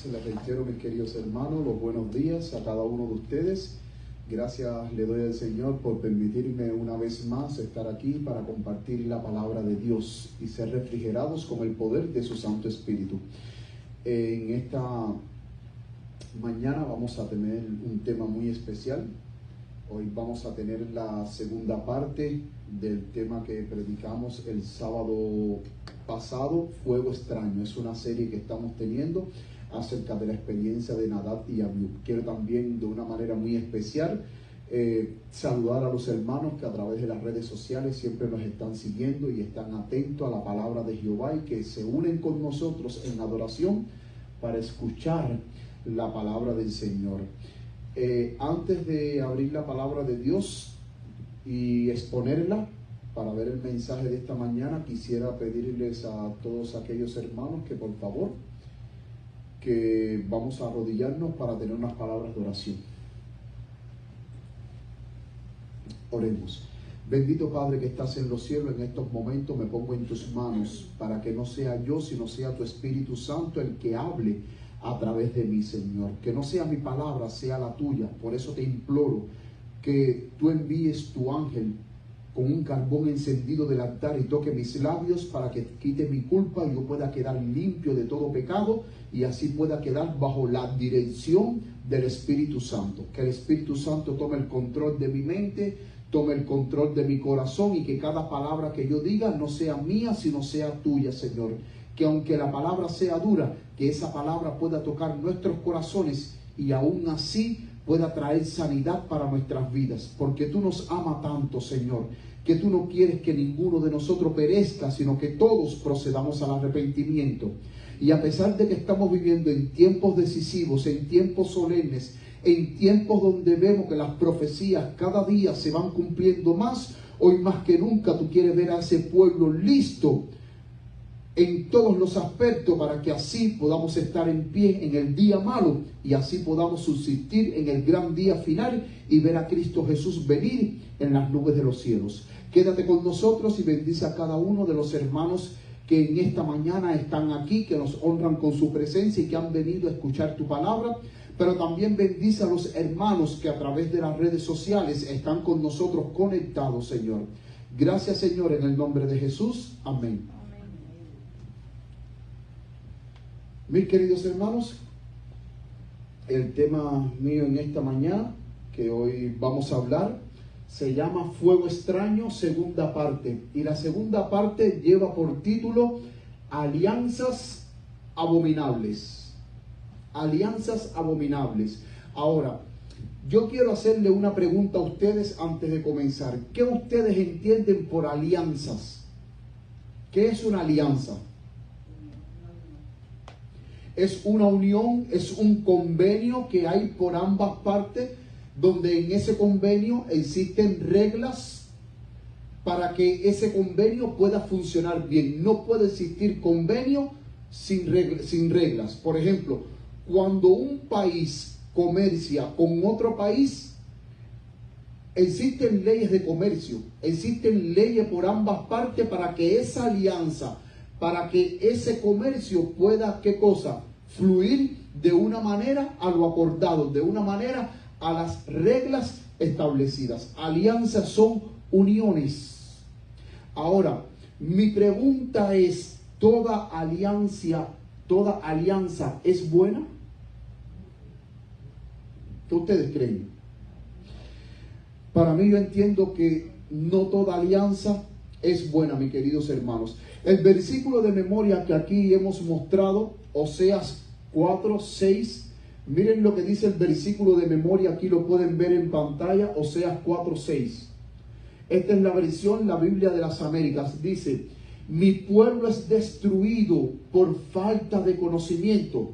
más. Les reitero, mis queridos hermanos, los buenos días a cada uno de ustedes. Gracias le doy al Señor por permitirme una vez más estar aquí para compartir la palabra de Dios y ser refrigerados con el poder de su Santo Espíritu. En esta mañana vamos a tener un tema muy especial. Hoy vamos a tener la segunda parte del tema que predicamos el sábado pasado, Fuego Extraño. Es una serie que estamos teniendo acerca de la experiencia de Nadab y Abiú. Quiero también de una manera muy especial saludar a los hermanos que a través de las redes sociales siempre nos están siguiendo y están atentos a la palabra de Jehová y que se unen con nosotros en adoración para escuchar la palabra del Señor. Antes de abrir la palabra de Dios y exponerla para ver el mensaje de esta mañana, quisiera pedirles a todos aquellos hermanos que por favor, que vamos a arrodillarnos para tener unas palabras de oración. Oremos. Bendito Padre que estás en los cielos, en estos momentos me pongo en tus manos para que no sea yo, sino sea tu Espíritu Santo el que hable a través de mí, Señor. Que no sea mi palabra, sea la tuya. Por eso te imploro que tú envíes tu ángel con un carbón encendido del altar y toque mis labios para que quite mi culpa y yo pueda quedar limpio de todo pecado y así pueda quedar bajo la dirección del Espíritu Santo. Que el Espíritu Santo tome el control de mi mente, tome el control de mi corazón y que cada palabra que yo diga no sea mía, sino sea tuya, Señor. Que aunque la palabra sea dura, que esa palabra pueda tocar nuestros corazones y aún así pueda traer sanidad para nuestras vidas. Porque tú nos amas tanto, Señor, que tú no quieres que ninguno de nosotros perezca, sino que todos procedamos al arrepentimiento. Y a pesar de que estamos viviendo en tiempos decisivos, en tiempos solemnes, en tiempos donde vemos que las profecías cada día se van cumpliendo más, hoy más que nunca tú quieres ver a ese pueblo listo en todos los aspectos para que así podamos estar en pie en el día malo y así podamos subsistir en el gran día final y ver a Cristo Jesús venir en las nubes de los cielos. Quédate con nosotros y bendice a cada uno de los hermanos que en esta mañana están aquí, que nos honran con su presencia y que han venido a escuchar tu palabra. Pero también bendice a los hermanos que a través de las redes sociales están con nosotros conectados, Señor. Gracias, Señor, en el nombre de Jesús. Amén. Mis queridos hermanos, el tema mío en esta mañana, que hoy vamos a hablar, se llama Fuego Extraño, segunda parte. Y la segunda parte lleva por título Alianzas Abominables. Alianzas abominables. Ahora, yo quiero hacerle una pregunta a ustedes antes de comenzar. ¿Qué ustedes entienden por alianzas? ¿Qué es una alianza? Es una unión, es un convenio que hay por ambas partes, donde en ese convenio existen reglas para que ese convenio pueda funcionar bien. No puede existir convenio sin reglas. Por ejemplo, cuando un país comercia con otro país, existen leyes de comercio, existen leyes por ambas partes para que esa alianza, para que ese comercio pueda, ¿qué cosa? Fluir de una manera a lo acordado, de una manera a las reglas establecidas. Alianzas son uniones. Ahora, mi pregunta es, ¿toda alianza es buena? ¿Qué ustedes creen? Para mí, yo entiendo que no toda alianza es buena, mis queridos hermanos. El versículo de memoria que aquí hemos mostrado, Oseas 4:6, miren lo que dice el versículo de memoria, aquí lo pueden ver en pantalla, Oseas 4:6. Esta es la versión, la Biblia de las Américas. Dice: mi pueblo es destruido por falta de conocimiento.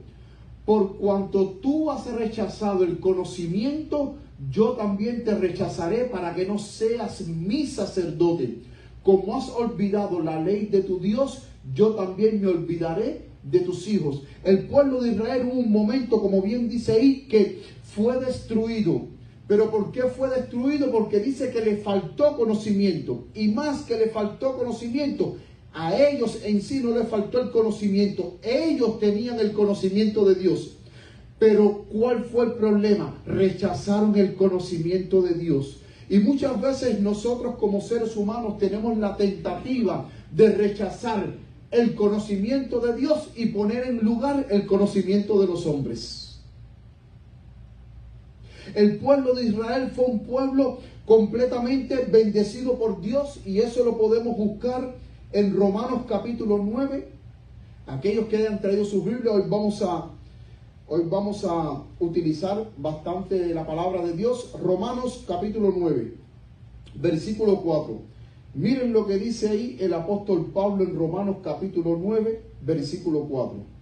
Por cuanto tú has rechazado el conocimiento, yo también te rechazaré para que no seas mi sacerdote. Como has olvidado la ley de tu Dios, yo también me olvidaré de tus hijos. El pueblo de Israel hubo un momento, como bien dice ahí, que fue destruido. ¿Pero por qué fue destruido? Porque dice que le faltó conocimiento. Y más que le faltó conocimiento, a ellos en sí no les faltó el conocimiento. Ellos tenían el conocimiento de Dios. Pero ¿cuál fue el problema? Rechazaron el conocimiento de Dios. Y muchas veces nosotros como seres humanos tenemos la tentativa de rechazar el conocimiento de Dios y poner en lugar el conocimiento de los hombres. El pueblo de Israel fue un pueblo completamente bendecido por Dios, y eso lo podemos buscar en Romanos capítulo 9. Aquellos que hayan traído sus Biblias, hoy vamos a utilizar bastante la palabra de Dios. Romanos capítulo 9, versículo 4. Miren lo que dice ahí el apóstol Pablo en Romanos capítulo 9, versículo 4.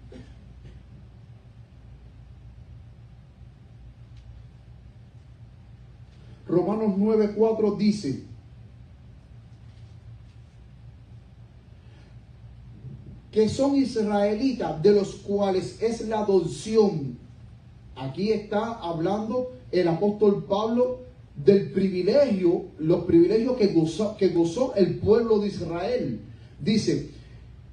Romanos 9, 4 dice: que son israelitas, de los cuales es la adopción. Aquí está hablando el apóstol Pablo del privilegio, los privilegios que gozó el pueblo de Israel. Dice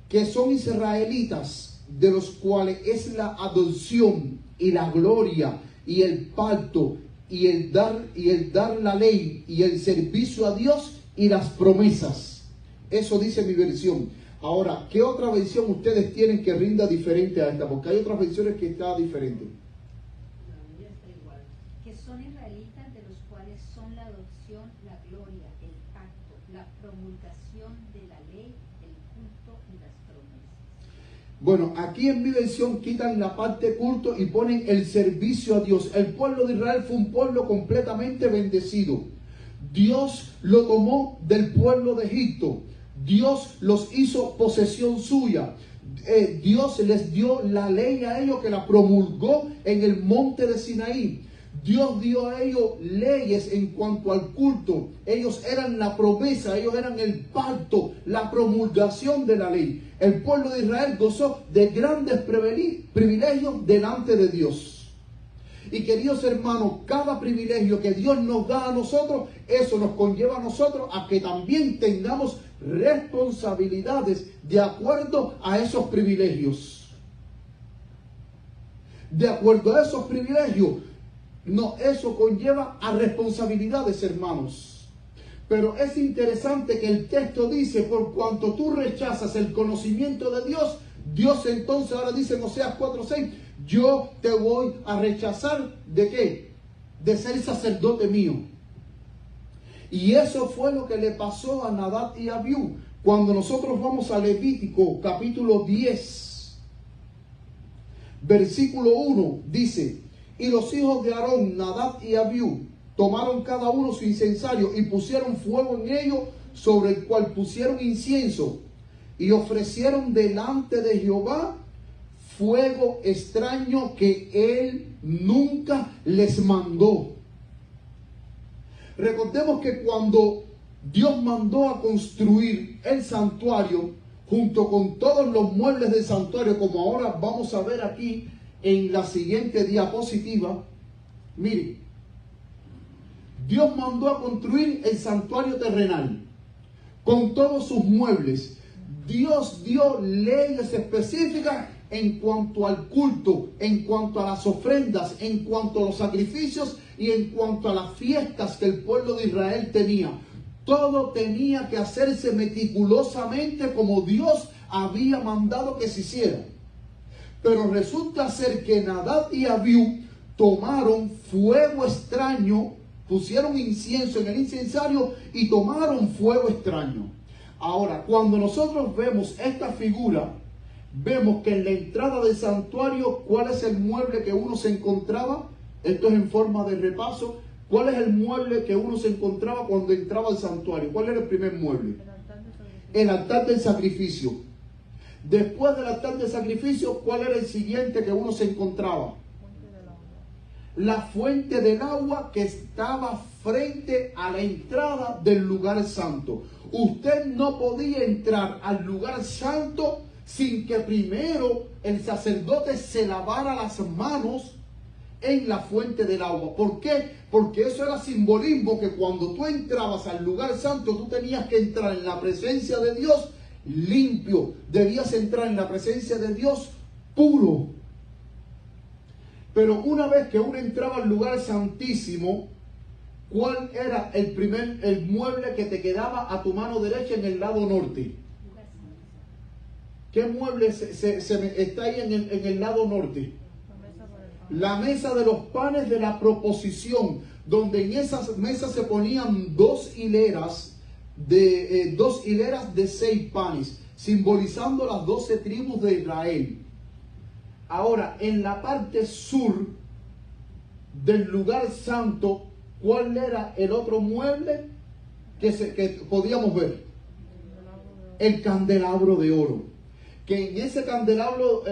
que son israelitas, de los cuales es la adopción y la gloria y el pacto y el dar la ley y el servicio a Dios y las promesas. Eso dice mi versión. Ahora, ¿qué otra versión ustedes tienen que rinda diferente a esta? Porque hay otras versiones que está diferente. La Biblia está igual. Que son israelitas, de los cuales son la adopción, la gloria, el pacto, la promulgación de la ley, el culto y las promesas. Bueno, aquí en mi versión quitan la parte culto y ponen el servicio a Dios. El pueblo de Israel fue un pueblo completamente bendecido. Dios lo tomó del pueblo de Egipto. Dios los hizo posesión suya. Dios les dio la ley a ellos, que la promulgó en el monte de Sinaí. Dios dio a ellos leyes en cuanto al culto. Ellos eran la promesa, ellos eran el pacto, la promulgación de la ley. El pueblo de Israel gozó de grandes privilegios delante de Dios. Y queridos hermanos, cada privilegio que Dios nos da a nosotros, eso nos conlleva a nosotros a que también tengamos responsabilidades de acuerdo a esos privilegios. De acuerdo a esos privilegios, no, eso conlleva a responsabilidades, hermanos. Pero es interesante que el texto dice: por cuanto tú rechazas el conocimiento de Dios, Dios entonces ahora dice en Oseas 4:6, yo te voy a rechazar ¿de qué? De ser sacerdote mío. Y eso fue lo que le pasó a Nadab y Abiú. Cuando nosotros vamos a Levítico capítulo 10, versículo 1, dice: y los hijos de Aarón, Nadab y Abiú, tomaron cada uno su incensario y pusieron fuego en ello, sobre el cual pusieron incienso, y ofrecieron delante de Jehová fuego extraño que él nunca les mandó. Recordemos que cuando Dios mandó a construir el santuario, junto con todos los muebles del santuario, como ahora vamos a ver aquí en la siguiente diapositiva, miren, Dios mandó a construir el santuario terrenal con todos sus muebles. Dios dio leyes específicas en cuanto al culto, en cuanto a las ofrendas, en cuanto a los sacrificios y en cuanto a las fiestas que el pueblo de Israel tenía. Todo tenía que hacerse meticulosamente como Dios había mandado que se hiciera. Pero resulta ser que Nadab y Abiú tomaron fuego extraño, pusieron incienso en el incensario y tomaron fuego extraño. Ahora, cuando nosotros vemos esta figura, vemos que en la entrada del santuario, ¿cuál es el mueble que uno se encontraba? Esto es en forma de repaso. ¿Cuál es el mueble que uno se encontraba cuando entraba al santuario? ¿Cuál era el primer mueble? El altar del sacrificio. Después del altar del sacrificio, ¿cuál era el siguiente que uno se encontraba? La fuente del agua, que estaba frente a la entrada del lugar santo. Usted no podía entrar al lugar santo sin que primero el sacerdote se lavara las manos en la fuente del agua. ¿Por qué? Porque eso era simbolismo, que cuando tú entrabas al lugar santo, tú tenías que entrar en la presencia de Dios limpio. Debías entrar en la presencia de Dios puro. Pero una vez que uno entraba al lugar santísimo, ¿cuál era el mueble que te quedaba a tu mano derecha en el lado norte? ¿Qué mueble está ahí en el lado norte? La mesa de los panes de la proposición, donde en esas mesas se ponían dos hileras de 6 panes, simbolizando las 12 tribus de Israel. Ahora, en la parte sur del lugar santo, ¿cuál era el otro mueble que podíamos ver? El candelabro de oro. Que en ese candelabro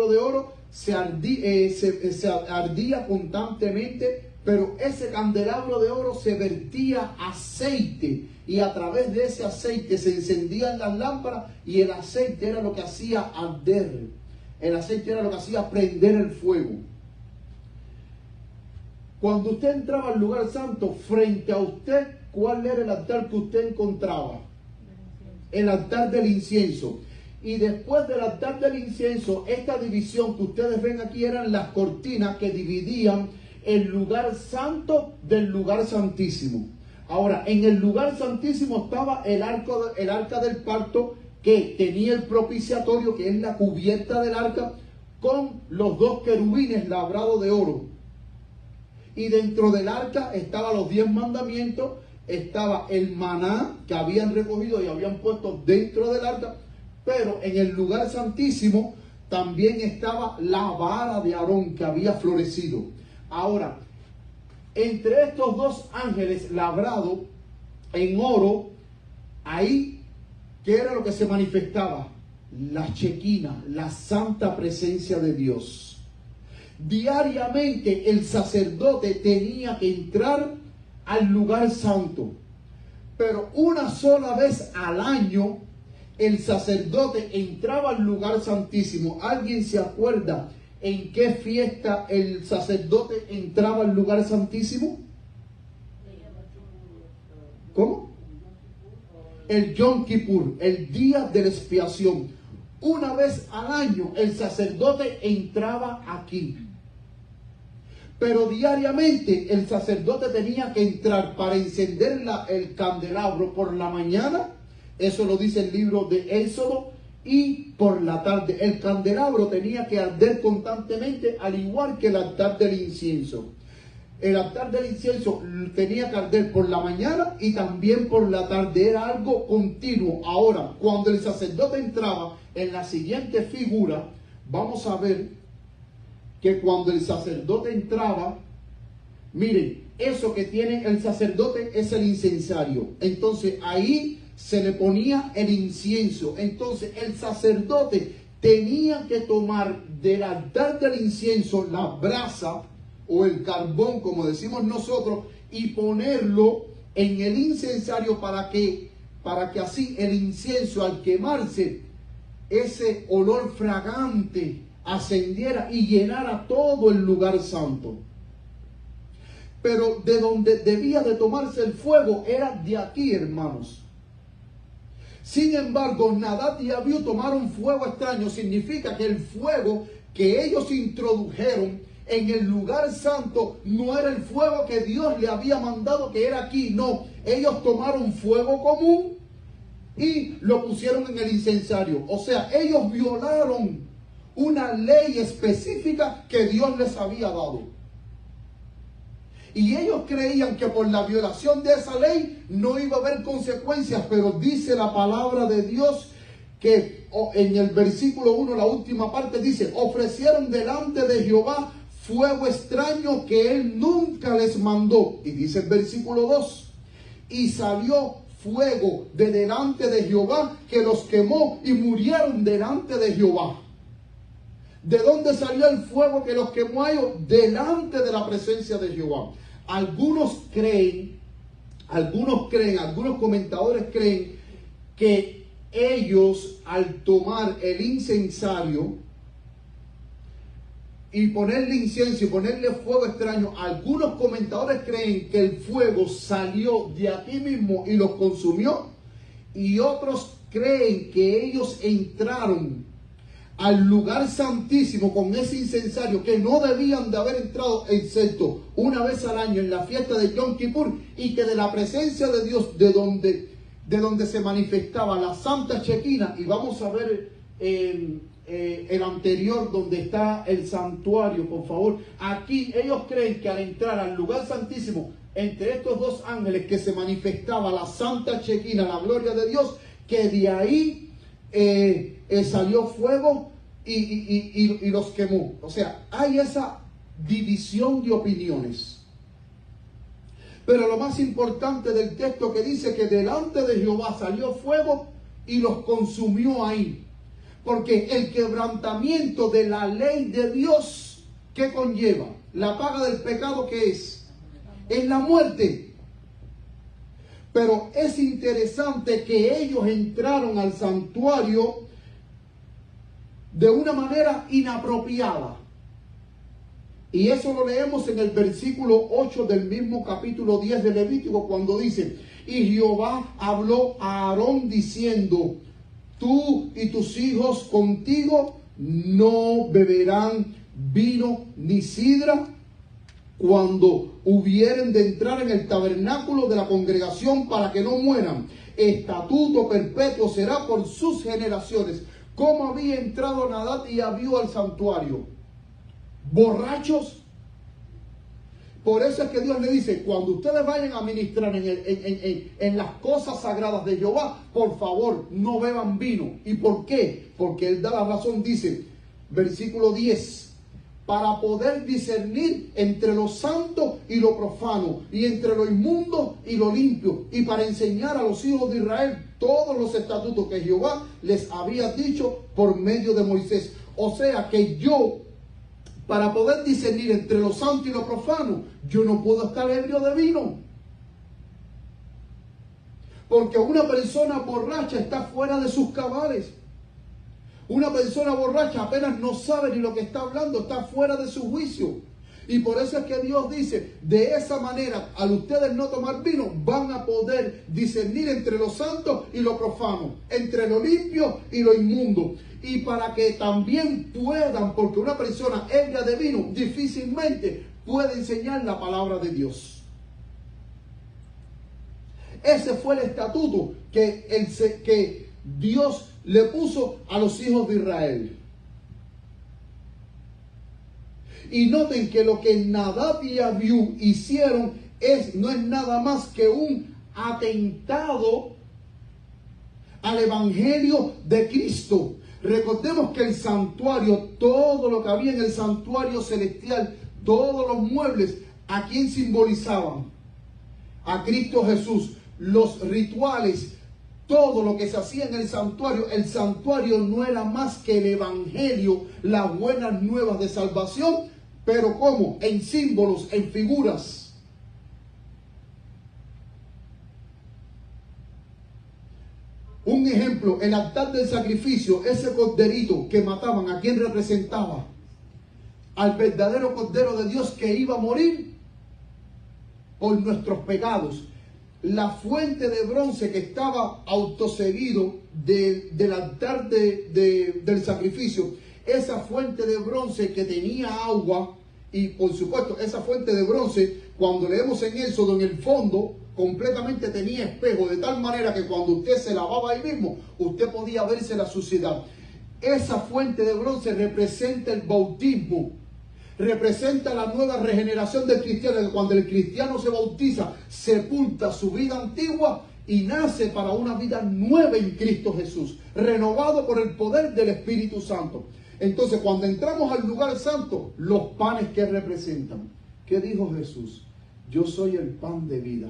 de oro se ardía constantemente, pero ese candelabro de oro se vertía aceite, y a través de ese aceite se encendían las lámparas, y el aceite era lo que hacía arder. El aceite era lo que hacía prender el fuego. Cuando usted entraba al lugar santo, frente a usted, ¿cuál era el altar que usted encontraba? El altar del incienso. Y después del altar del incienso, esta división que ustedes ven aquí eran las cortinas que dividían el lugar santo del lugar santísimo. Ahora, en el lugar santísimo estaba el arca del pacto, que tenía el propiciatorio, que es la cubierta del arca, con los 2 querubines labrados de oro. Y dentro del arca estaban los 10 mandamientos, estaba el maná que habían recogido y habían puesto dentro del arca, pero en el lugar santísimo también estaba la vara de Aarón que había florecido. Ahora, entre estos 2 ángeles labrados en oro, ahí, ¿qué era lo que se manifestaba? La Shekinah, la santa presencia de Dios. Diariamente el sacerdote tenía que entrar al lugar santo, pero una sola vez al año el sacerdote entraba al lugar santísimo. ¿Alguien se acuerda en qué fiesta el sacerdote entraba al lugar santísimo? ¿Cómo? El Yom Kippur, el día de la expiación. Una vez al año el sacerdote entraba aquí. Pero diariamente el sacerdote tenía que entrar para encender el candelabro por la mañana. Eso lo dice el libro de Éxodo. Y por la tarde el candelabro tenía que arder constantemente, al igual que el altar del incienso. El altar del incienso tenía que arder por la mañana y también por la tarde. Era algo continuo. Ahora, cuando el sacerdote entraba, en la siguiente figura, vamos a ver que cuando el sacerdote entraba, miren, eso que tiene el sacerdote es el incensario. Entonces ahí se le ponía el incienso. Entonces el sacerdote tenía que tomar del altar del incienso la brasa o el carbón, como decimos nosotros, y ponerlo en el incensario para que así el incienso, al quemarse, ese olor fragante ascendiera y llenara todo el lugar santo. Pero de donde debía de tomarse el fuego era de aquí, hermanos. Sin embargo, Nadab y Abiú tomaron fuego extraño. Significa que el fuego que ellos introdujeron en el lugar santo no era el fuego que Dios le había mandado, que era aquí. No, ellos tomaron fuego común y lo pusieron en el incensario. O sea, ellos violaron una ley específica que Dios les había dado. Y ellos creían que por la violación de esa ley no iba a haber consecuencias, pero dice la palabra de Dios que en el versículo 1, la última parte, dice: ofrecieron delante de Jehová fuego extraño que él nunca les mandó. Y dice el versículo 2: y salió fuego de delante de Jehová que los quemó y murieron delante de Jehová. ¿De dónde salió el fuego que los quemó a ellos? Delante de la presencia de Jehová. Algunos comentadores creen que ellos, al tomar el incensario y ponerle incienso y ponerle fuego extraño, algunos comentadores creen que el fuego salió de aquí mismo y los consumió, y otros creen que ellos entraron al lugar santísimo con ese incensario que no debían de haber entrado excepto una vez al año en la fiesta de Yom Kippur, y que de la presencia de Dios, de donde se manifestaba la Santa Shekinah, y vamos a ver el anterior donde está el santuario, por favor. Aquí ellos creen que al entrar al lugar santísimo, entre estos dos ángeles, que se manifestaba la Santa Shekinah, la gloria de Dios, que de ahí salió fuego y los quemó. O sea, hay esa división de opiniones. Pero lo más importante del texto, que dice que delante de Jehová salió fuego y los consumió ahí. Porque el quebrantamiento de la ley de Dios, ¿qué conlleva? La paga del pecado, ¿qué es? Es la muerte. Pero es interesante que ellos entraron al santuario de una manera inapropiada. Y eso lo leemos en el versículo 8 del mismo capítulo 10 de Levítico, cuando dice: y Jehová habló a Aarón diciendo: tú y tus hijos contigo no beberán vino ni sidra cuando hubieren de entrar en el tabernáculo de la congregación, para que no mueran. Estatuto perpetuo será por sus generaciones. ¿Cómo había entrado Nadab y Abiú al santuario? ¿Borrachos? Por eso es que Dios le dice: cuando ustedes vayan a ministrar en las cosas sagradas de Jehová, por favor, no beban vino. ¿Y por qué? Porque Él da la razón, dice, versículo 10, para poder discernir entre lo santo y lo profano, y entre lo inmundo y lo limpio, y para enseñar a los hijos de Israel todos los estatutos que Jehová les había dicho por medio de Moisés. O sea que yo, para poder discernir entre lo santo y lo profano, yo no puedo estar ebrio de vino. Porque una persona borracha está fuera de sus cabales. Una persona borracha apenas no sabe ni lo que está hablando, está fuera de su juicio. Y por eso es que Dios dice: de esa manera, al ustedes no tomar vino, van a poder discernir entre lo santo y lo profano, entre lo limpio y lo inmundo. Y para que también puedan, porque una persona ebria de vino difícilmente puede enseñar la palabra de Dios. Ese fue el estatuto que Dios le puso a los hijos de Israel. Y noten que lo que Nadab y Abiú hicieron no es nada más que un atentado al evangelio de Cristo. Recordemos que el santuario, todo lo que había en el santuario celestial, todos los muebles, ¿a quién simbolizaban? A Cristo Jesús. Los rituales, todo lo que se hacía en el santuario no era más que el evangelio, las buenas nuevas de salvación, pero ¿cómo? En símbolos, en figuras. Un ejemplo, el altar del sacrificio, ese corderito que mataban, ¿a quién representaba? Al verdadero Cordero de Dios que iba a morir por nuestros pecados. La fuente de bronce que estaba autoseguido del altar del sacrificio, esa fuente de bronce que tenía agua, y por supuesto esa fuente de bronce, cuando leemos en Éxodo, en el fondo completamente tenía espejo, de tal manera que cuando usted se lavaba ahí mismo, usted podía verse la suciedad. Esa fuente de bronce representa el bautismo, representa la nueva regeneración del cristiano, que cuando el cristiano se bautiza, sepulta su vida antigua y nace para una vida nueva en Cristo Jesús, renovado por el poder del Espíritu Santo. Entonces, cuando entramos al lugar santo, los panes que representan, ¿qué dijo Jesús? Yo soy el pan de vida.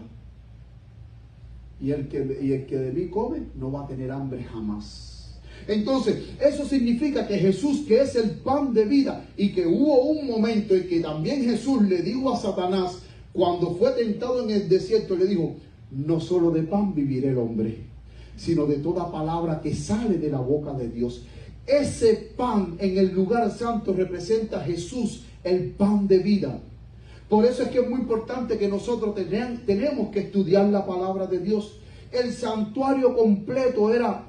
Y el que de mí come no va a tener hambre jamás. Entonces, eso significa que Jesús, que es el pan de vida, y que hubo un momento en que también Jesús le dijo a Satanás, cuando fue tentado en el desierto, le dijo: no solo de pan vivirá el hombre, sino de toda palabra que sale de la boca de Dios. Ese pan en el lugar santo representa a Jesús, el pan de vida. Por eso es que es muy importante que nosotros tenemos que estudiar la palabra de Dios. El santuario completo era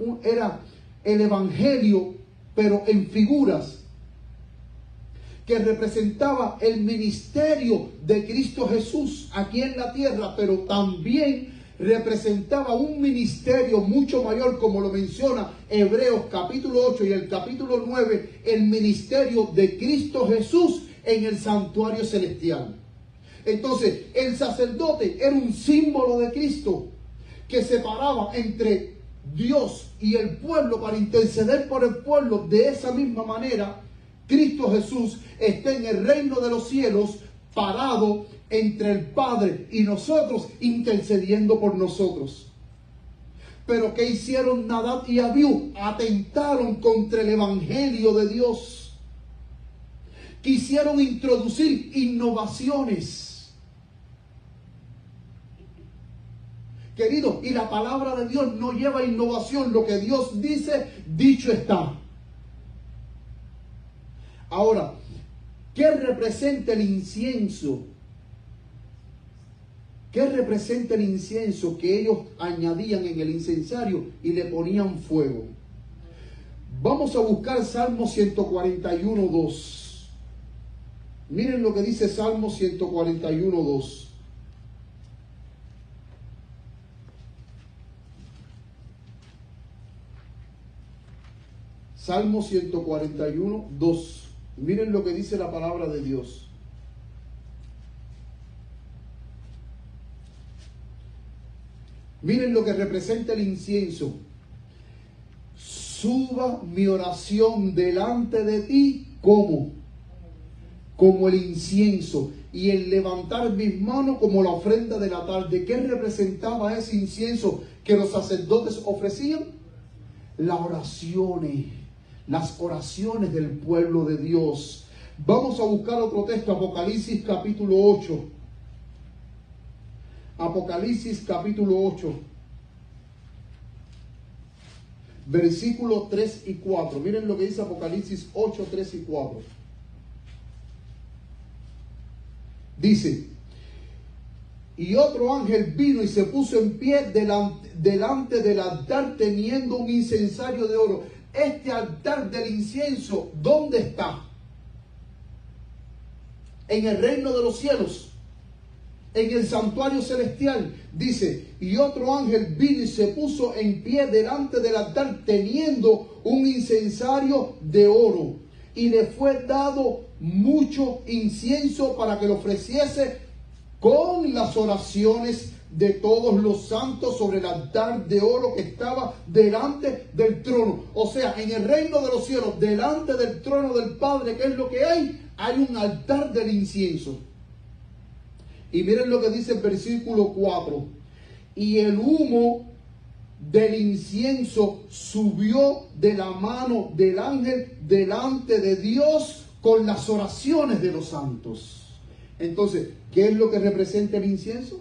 el evangelio pero en figuras, que representaba el ministerio de Cristo Jesús aquí en la tierra, pero también representaba un ministerio mucho mayor, como lo menciona Hebreos capítulo 8 y el capítulo 9, el ministerio de Cristo Jesús en el santuario celestial. Entonces, el sacerdote era un símbolo de Cristo que separaba entre Dios y el pueblo para interceder por el pueblo. De esa misma manera, Cristo Jesús está en el reino de los cielos, parado entre el Padre y nosotros, intercediendo por nosotros. Pero ¿qué hicieron Nadab y Abiú? Atentaron contra el evangelio de Dios. Quisieron introducir innovaciones. Querido, y la palabra de Dios no lleva innovación. Lo que Dios dice, dicho está. Ahora, ¿qué representa el incienso? ¿Qué representa el incienso que ellos añadían en el incensario y le ponían fuego? Vamos a buscar Salmo 141:2. Miren lo que dice Salmo 141:2. Salmo 141:2. Miren lo que dice la palabra de Dios. Miren lo que representa el incienso. Suba mi oración delante de ti como el incienso, y el levantar mis manos como la ofrenda de la tarde. ¿Qué representaba ese incienso que los sacerdotes ofrecían? Las oraciones del pueblo de Dios. Vamos a buscar otro texto, Apocalipsis capítulo 8. Apocalipsis capítulo 8. Versículos 3 y 4. Miren lo que dice Apocalipsis 8, 3 y 4. Dice: y otro ángel vino y se puso en pie delante del altar teniendo un incensario de oro. Este altar del incienso, ¿dónde está? En el reino de los cielos, en el santuario celestial. Dice: y otro ángel vino y se puso en pie delante del altar teniendo un incensario de oro, y le fue dado mucho incienso para que lo ofreciese con las oraciones de todos los santos sobre el altar de oro que estaba delante del trono. O sea, en el reino de los cielos, delante del trono del Padre, ¿qué es lo que hay? Hay un altar del incienso. Y miren lo que dice el versículo 4. Y el humo del incienso subió de la mano del ángel delante de Dios con las oraciones de los santos. Entonces, ¿qué es lo que representa el incienso?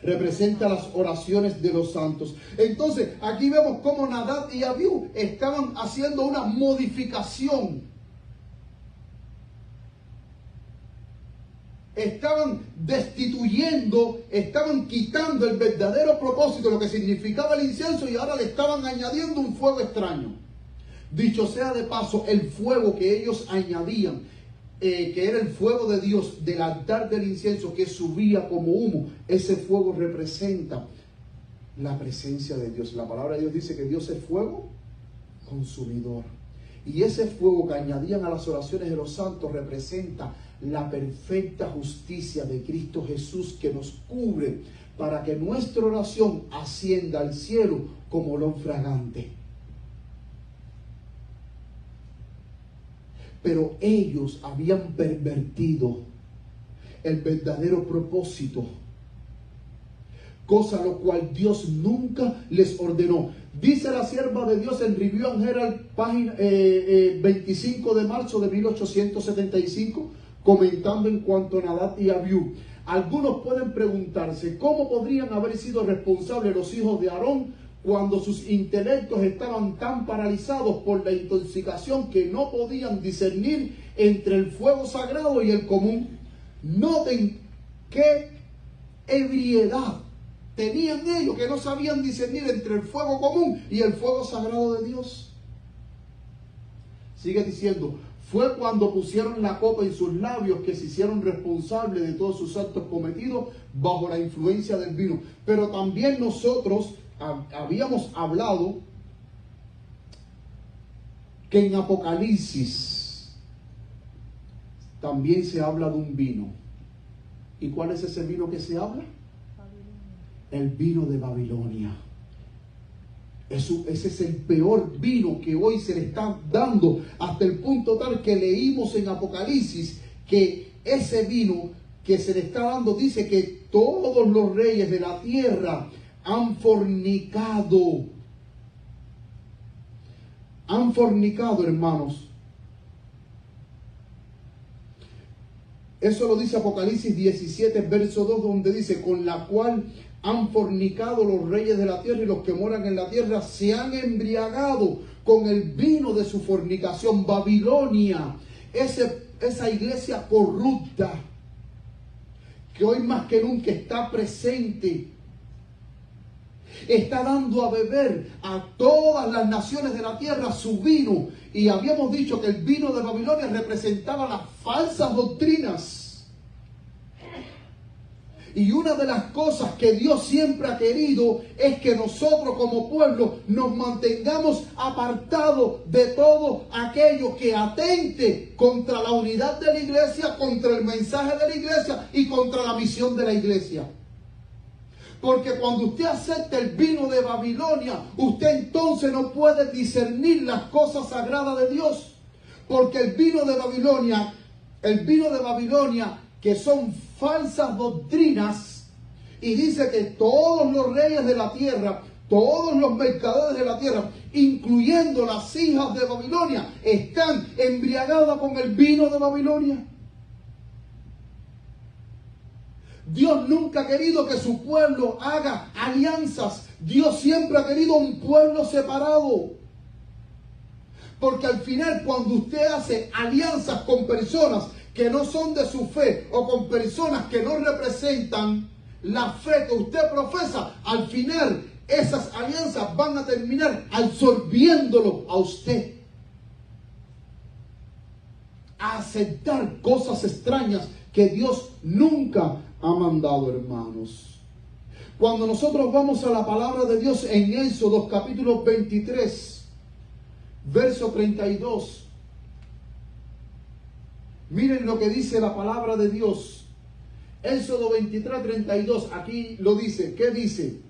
Representa las oraciones de los santos. Entonces, aquí vemos cómo Nadab y Abiú estaban haciendo una modificación. Estaban destituyendo, estaban quitando el verdadero propósito, lo que significaba el incienso, y ahora le estaban añadiendo un fuego extraño. Dicho sea de paso, el fuego que ellos añadían, que era el fuego de Dios del altar del incienso que subía como humo, ese fuego representa la presencia de Dios. La palabra de Dios dice que Dios es fuego consumidor. Y ese fuego que añadían a las oraciones de los santos representa la perfecta justicia de Cristo Jesús, que nos cubre para que nuestra oración ascienda al cielo como olor fragante. Pero ellos habían pervertido el verdadero propósito, cosa lo cual Dios nunca les ordenó. Dice la sierva de Dios en Review and Herald, página 25 de marzo de 1875, comentando en cuanto a Nadab y Abiú. Algunos pueden preguntarse, ¿cómo podrían haber sido responsables los hijos de Aarón cuando sus intelectos estaban tan paralizados por la intoxicación que no podían discernir entre el fuego sagrado y el común? Noten qué ebriedad tenían ellos, que no sabían discernir entre el fuego común y el fuego sagrado de Dios. Sigue diciendo, fue cuando pusieron la copa en sus labios que se hicieron responsables de todos sus actos cometidos bajo la influencia del vino. Pero también nosotros habíamos hablado que en Apocalipsis también se habla de un vino. ¿Y cuál es ese vino que se habla? El vino de Babilonia. Ese es el peor vino que hoy se le está dando, hasta el punto tal que leímos en Apocalipsis que ese vino que se le está dando dice que todos los reyes de la tierra han fornicado. Han fornicado, hermanos. Eso lo dice Apocalipsis 17, verso 2, donde dice, con la cual han fornicado los reyes de la tierra y los que moran en la tierra se han embriagado con el vino de su fornicación. Babilonia, esa iglesia corrupta que hoy más que nunca está presente, está dando a beber a todas las naciones de la tierra su vino. Y habíamos dicho que el vino de Babilonia representaba las falsas doctrinas. Y una de las cosas que Dios siempre ha querido es que nosotros como pueblo nos mantengamos apartados de todo aquello que atente contra la unidad de la iglesia, contra el mensaje de la iglesia y contra la misión de la iglesia. Porque cuando usted acepta el vino de Babilonia, usted entonces no puede discernir las cosas sagradas de Dios. Porque el vino de Babilonia, que son falsas doctrinas, y dice que todos los reyes de la tierra, todos los mercaderes de la tierra, incluyendo las hijas de Babilonia, están embriagadas con el vino de Babilonia. Dios nunca ha querido que su pueblo haga alianzas. Dios siempre ha querido un pueblo separado. Porque al final, cuando usted hace alianzas con personas que no son de su fe o con personas que no representan la fe que usted profesa, al final esas alianzas van a terminar absorbiéndolo a usted. A aceptar cosas extrañas que Dios nunca ha mandado, hermanos. Cuando nosotros vamos a la palabra de Dios en Éxodo capítulo 23, verso 32, miren lo que dice la palabra de Dios. Éxodo 23, 32, aquí lo dice. ¿Qué dice?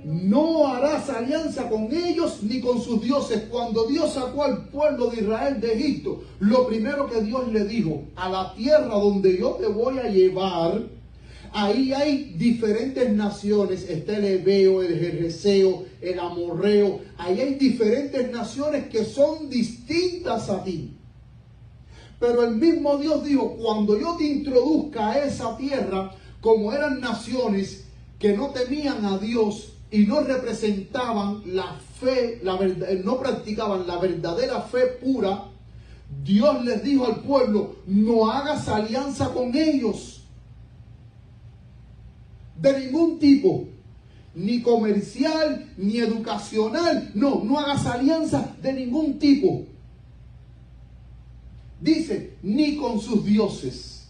No harás alianza con ellos ni con sus dioses. Cuando Dios sacó al pueblo de Israel de Egipto, lo primero que Dios le dijo, a la tierra donde yo te voy a llevar, ahí hay diferentes naciones. Está el Ebeo, el Jerjeseo, el Amorreo. Ahí hay diferentes naciones que son distintas a ti. Pero el mismo Dios dijo, cuando yo te introduzca a esa tierra, como eran naciones que no temían a Dios y no representaban la fe, no practicaban la verdadera fe pura, Dios les dijo al pueblo, no hagas alianza con ellos. De ningún tipo, ni comercial, ni educacional, no hagas alianza de ningún tipo. Dice, ni con sus dioses.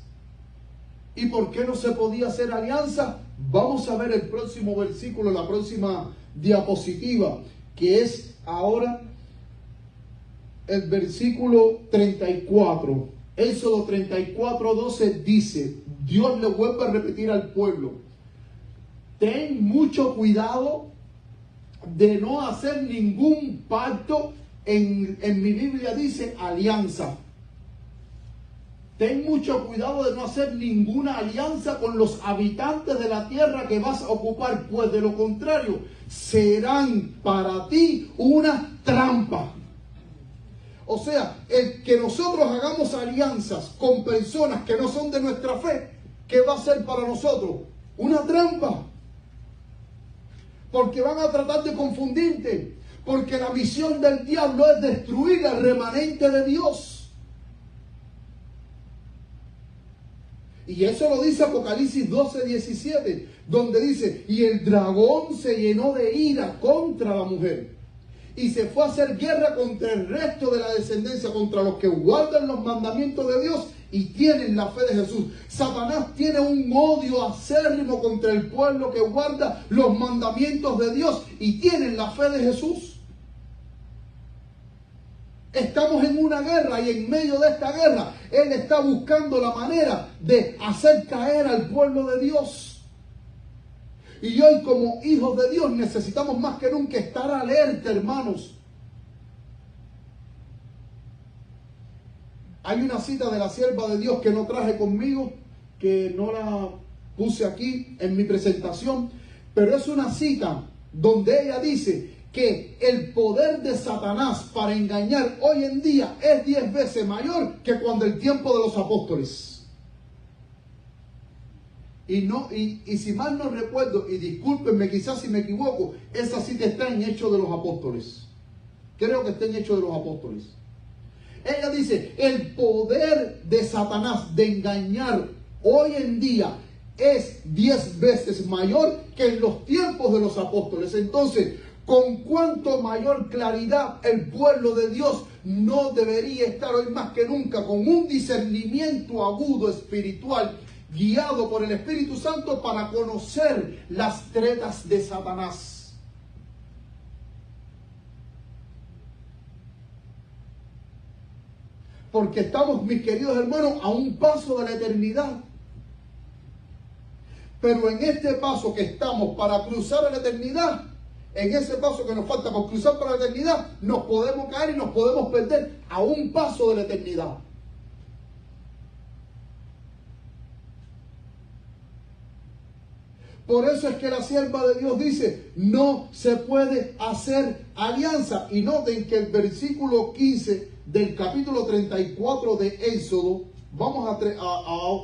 ¿Y por qué no se podía hacer alianza? Vamos a ver el próximo versículo, la próxima diapositiva, que es ahora el versículo 34. Éxodo 34, 12 dice, Dios le vuelve a repetir al pueblo, ten mucho cuidado de no hacer ningún pacto. En mi Biblia dice alianza. Ten mucho cuidado de no hacer ninguna alianza con los habitantes de la tierra que vas a ocupar, pues de lo contrario serán para ti una trampa. O sea, el que nosotros hagamos alianzas con personas que no son de nuestra fe, ¿qué va a ser para nosotros? Una trampa. Porque van a tratar de confundirte. Porque la misión del diablo es destruir al remanente de Dios. Y eso lo dice Apocalipsis 12, 17, donde dice, y el dragón se llenó de ira contra la mujer y se fue a hacer guerra contra el resto de la descendencia, contra los que guardan los mandamientos de Dios y tienen la fe de Jesús. Satanás tiene un odio acérrimo contra el pueblo que guarda los mandamientos de Dios y tienen la fe de Jesús. Estamos en una guerra y en medio de esta guerra Él está buscando la manera de hacer caer al pueblo de Dios. Y hoy, como hijos de Dios, necesitamos más que nunca estar alerta, hermanos. Hay una cita de la sierva de Dios que no traje conmigo, que no la puse aquí en mi presentación, pero es una cita donde ella dice que el poder de Satanás para engañar hoy en día es 10 veces mayor que cuando el tiempo de los apóstoles. Y si mal no recuerdo, y discúlpenme quizás si me equivoco, esa cita está en Hechos de los Apóstoles. Creo que está en Hechos de los Apóstoles. Ella dice, el poder de Satanás de engañar hoy en día es 10 veces mayor que en los tiempos de los apóstoles. Entonces, con cuanto mayor claridad el pueblo de Dios no debería estar hoy más que nunca con un discernimiento agudo espiritual, guiado por el Espíritu Santo para conocer las tretas de Satanás. Porque estamos, mis queridos hermanos, a un paso de la eternidad. Pero en este paso que estamos para cruzar a la eternidad, en ese paso que nos falta por cruzar para la eternidad, nos podemos caer y nos podemos perder a un paso de la eternidad. Por eso es que la sierva de Dios dice, no se puede hacer alianza. Y noten que el versículo 15 del capítulo 34 de Éxodo, vamos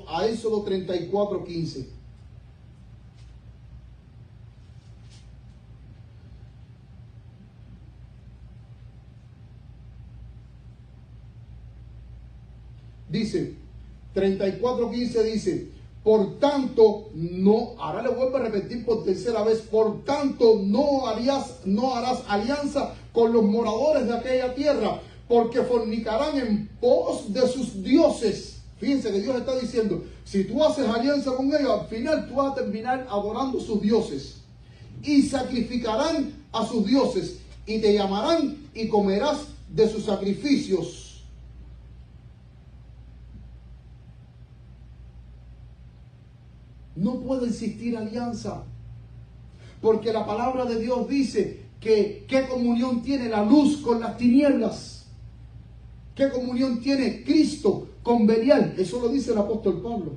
a Éxodo 34, 15. Dice, 34:15 dice, por tanto, no, ahora le vuelvo a repetir por tercera vez, por tanto no harás alianza con los moradores de aquella tierra, porque fornicarán en pos de sus dioses. Fíjense que Dios está diciendo, si tú haces alianza con ellos, al final tú vas a terminar adorando sus dioses. Y sacrificarán a sus dioses, y te llamarán y comerás de sus sacrificios. No puede existir alianza, porque la palabra de Dios dice que ¿qué comunión tiene la luz con las tinieblas? ¿Qué comunión tiene Cristo con Belial? Eso lo dice el apóstol Pablo.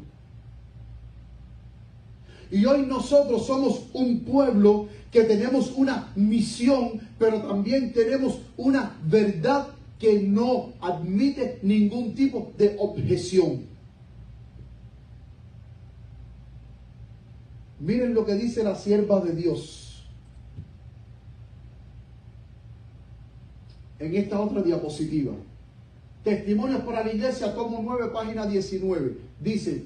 Y hoy nosotros somos un pueblo que tenemos una misión, pero también tenemos una verdad que no admite ningún tipo de objeción. Miren lo que dice la sierva de Dios en esta otra diapositiva. Testimonios para la Iglesia, tomo 9, página 19. Dice,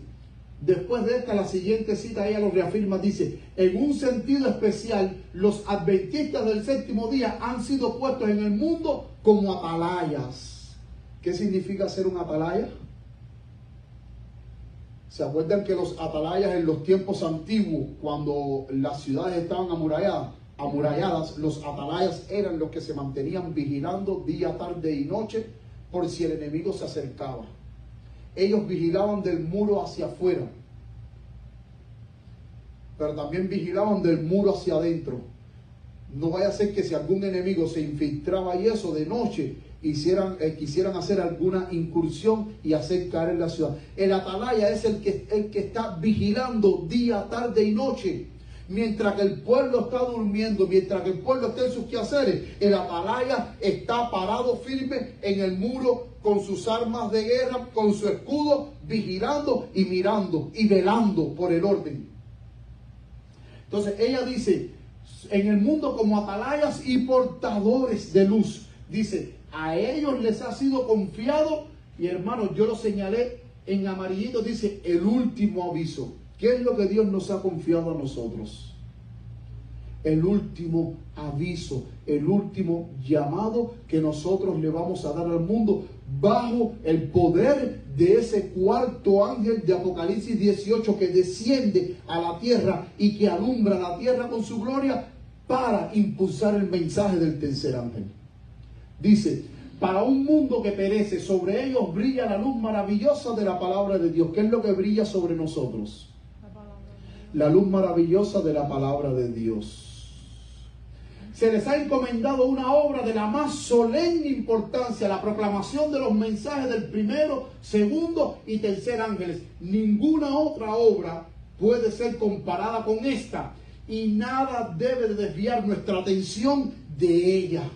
después de esta, la siguiente cita, ella lo reafirma, dice, en un sentido especial, los adventistas del séptimo día han sido puestos en el mundo como atalayas. ¿Qué significa ser un atalaya? ¿Se acuerdan que los atalayas en los tiempos antiguos, cuando las ciudades estaban amuralladas, los atalayas eran los que se mantenían vigilando día, tarde y noche por si el enemigo se acercaba? Ellos vigilaban del muro hacia afuera, pero también vigilaban del muro hacia adentro. No vaya a ser que si algún enemigo se infiltraba y eso de noche, quisieran hacer alguna incursión y hacer caer en la ciudad. El atalaya es el que está vigilando día, tarde y noche. Mientras que el pueblo está durmiendo, mientras que el pueblo está en sus quehaceres, el atalaya está parado firme en el muro con sus armas de guerra, con su escudo, vigilando y mirando y velando por el orden. Entonces ella dice, en el mundo como atalayas y portadores de luz. Dice, a ellos les ha sido confiado, y hermanos, yo lo señalé en amarillito, dice, el último aviso. ¿Qué es lo que Dios nos ha confiado a nosotros? el último aviso, el último llamado que nosotros le vamos a dar al mundo bajo el poder de ese cuarto ángel de Apocalipsis 18 que desciende a la tierra y que alumbra la tierra con su gloria para impulsar el mensaje del tercer ángel. Dice, para un mundo que perece, sobre ellos brilla la luz maravillosa de la palabra de Dios. ¿Qué es lo que brilla sobre nosotros? La luz maravillosa de la palabra de Dios. Se les ha encomendado una obra de la más solemne importancia, la proclamación de los mensajes del primero, segundo y tercer ángeles. Ninguna otra obra puede ser comparada con esta y nada debe de desviar nuestra atención de ella.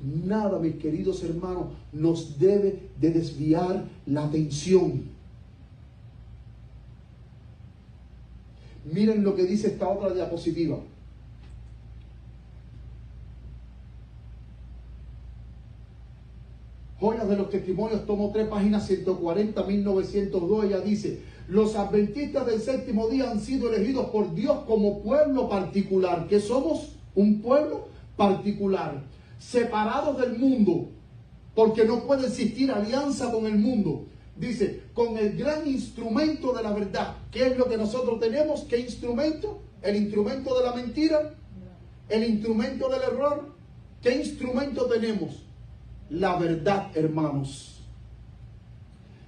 Nada, mis queridos hermanos, nos debe de desviar la atención. Miren lo que dice esta otra diapositiva. Joyas de los Testimonios, tomo 3, página 140, 1902. Ella dice: los adventistas del séptimo día han sido elegidos por Dios como pueblo particular. ¿Qué somos? Un pueblo particular, separados del mundo, porque no puede existir alianza con el mundo. Dice, con el gran instrumento de la verdad. ¿Qué es lo que nosotros tenemos? ¿Qué instrumento? ¿El instrumento de la mentira? ¿El instrumento del error? ¿Qué instrumento tenemos? La verdad, hermanos.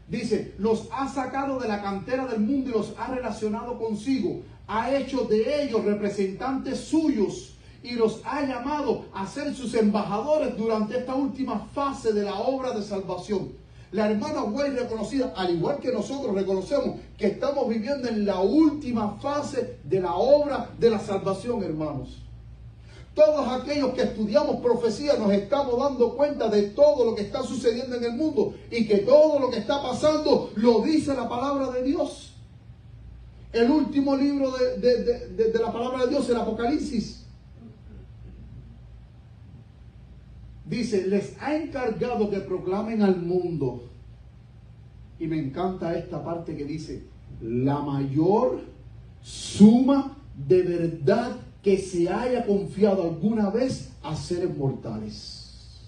Dice, los ha sacado de la cantera del mundo y los ha relacionado consigo. Ha hecho de ellos representantes suyos y los ha llamado a ser sus embajadores durante esta última fase de la obra de salvación. La hermana White reconocida, al igual que nosotros reconocemos que estamos viviendo en la última fase de la obra de la salvación, hermanos. Todos aquellos que estudiamos profecía nos estamos dando cuenta de todo lo que está sucediendo en el mundo y que todo lo que está pasando lo dice la palabra de Dios. El último libro de la palabra de Dios, el Apocalipsis. Dice, les ha encargado que proclamen al mundo. Y me encanta esta parte que dice, la mayor suma de verdad que se haya confiado alguna vez a seres mortales.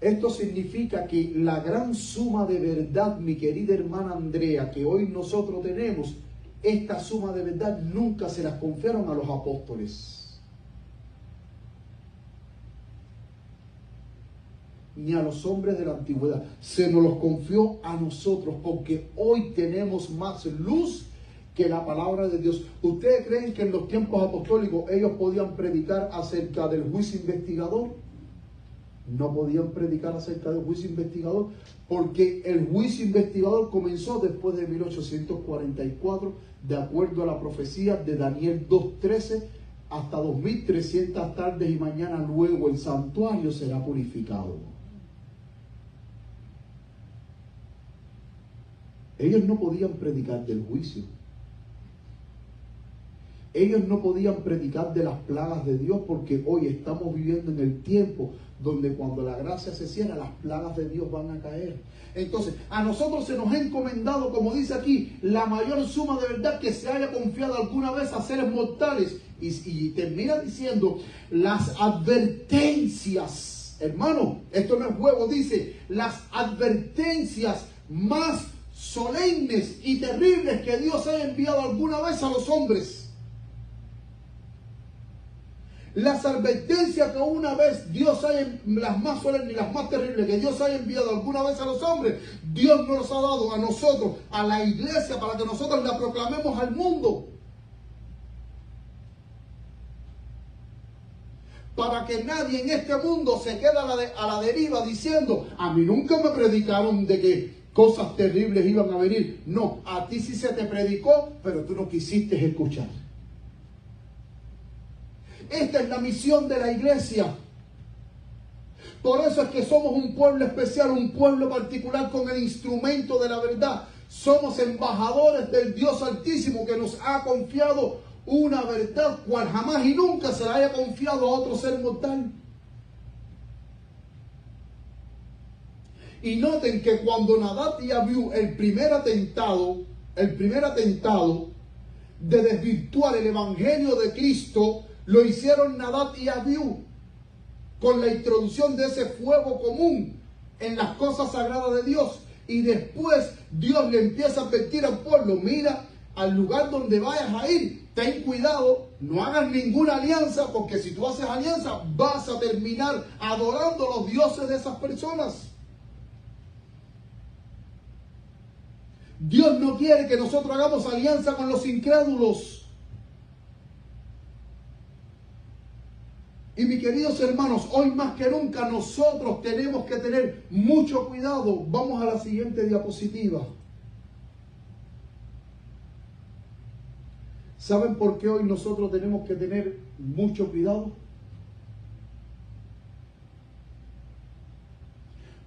Esto significa que la gran suma de verdad, mi querida hermana Andrea, que hoy nosotros tenemos, esta suma de verdad nunca se las confiaron a los apóstoles. Ni a los hombres de la antigüedad. Se nos los confió a nosotros porque hoy tenemos más luz que la palabra de Dios. ¿Ustedes creen que en los tiempos apostólicos ellos podían predicar acerca del juicio investigador? No podían predicar acerca del juicio investigador porque el juicio investigador comenzó después de 1844, de acuerdo a la profecía de Daniel 2:13, hasta 2300 tardes y mañana luego el santuario será purificado. Ellos no podían predicar del juicio. Ellos no podían predicar de las plagas de Dios porque hoy estamos viviendo en el tiempo donde cuando la gracia se cierra, las plagas de Dios van a caer. Entonces, a nosotros se nos ha encomendado, como dice aquí, la mayor suma de verdad que se haya confiado alguna vez a seres mortales. Y termina diciendo, las advertencias, hermano, esto no es juego, dice, las advertencias más solemnes y terribles que Dios haya enviado alguna vez a los hombres. Las advertencias que una vez Dios haya, las más solemnes y las más terribles que Dios haya enviado alguna vez a los hombres, Dios nos los ha dado a nosotros, a la iglesia, para que nosotros la proclamemos al mundo. Para que nadie en este mundo se quede a la deriva diciendo, a mí nunca me predicaron de que cosas terribles iban a venir. No, a ti sí se te predicó, pero tú no quisiste escuchar. Esta es la misión de la iglesia. Por eso es que somos un pueblo especial, un pueblo particular con el instrumento de la verdad. Somos embajadores del Dios Altísimo que nos ha confiado una verdad cual jamás y nunca se la haya confiado a otro ser mortal. Y noten que cuando Nadab y Abiú, el primer atentado, de desvirtuar el evangelio de Cristo, lo hicieron Nadab y Abiú, con la introducción de ese fuego común en las cosas sagradas de Dios. Y después Dios le empieza a advertir al pueblo: mira, al lugar donde vayas a ir, ten cuidado, no hagas ninguna alianza, porque si tú haces alianza vas a terminar adorando a los dioses de esas personas. Dios no quiere que nosotros hagamos alianza con los incrédulos. Y mis queridos hermanos, hoy más que nunca nosotros tenemos que tener mucho cuidado. Vamos a la siguiente diapositiva. ¿Saben por qué hoy nosotros tenemos que tener mucho cuidado?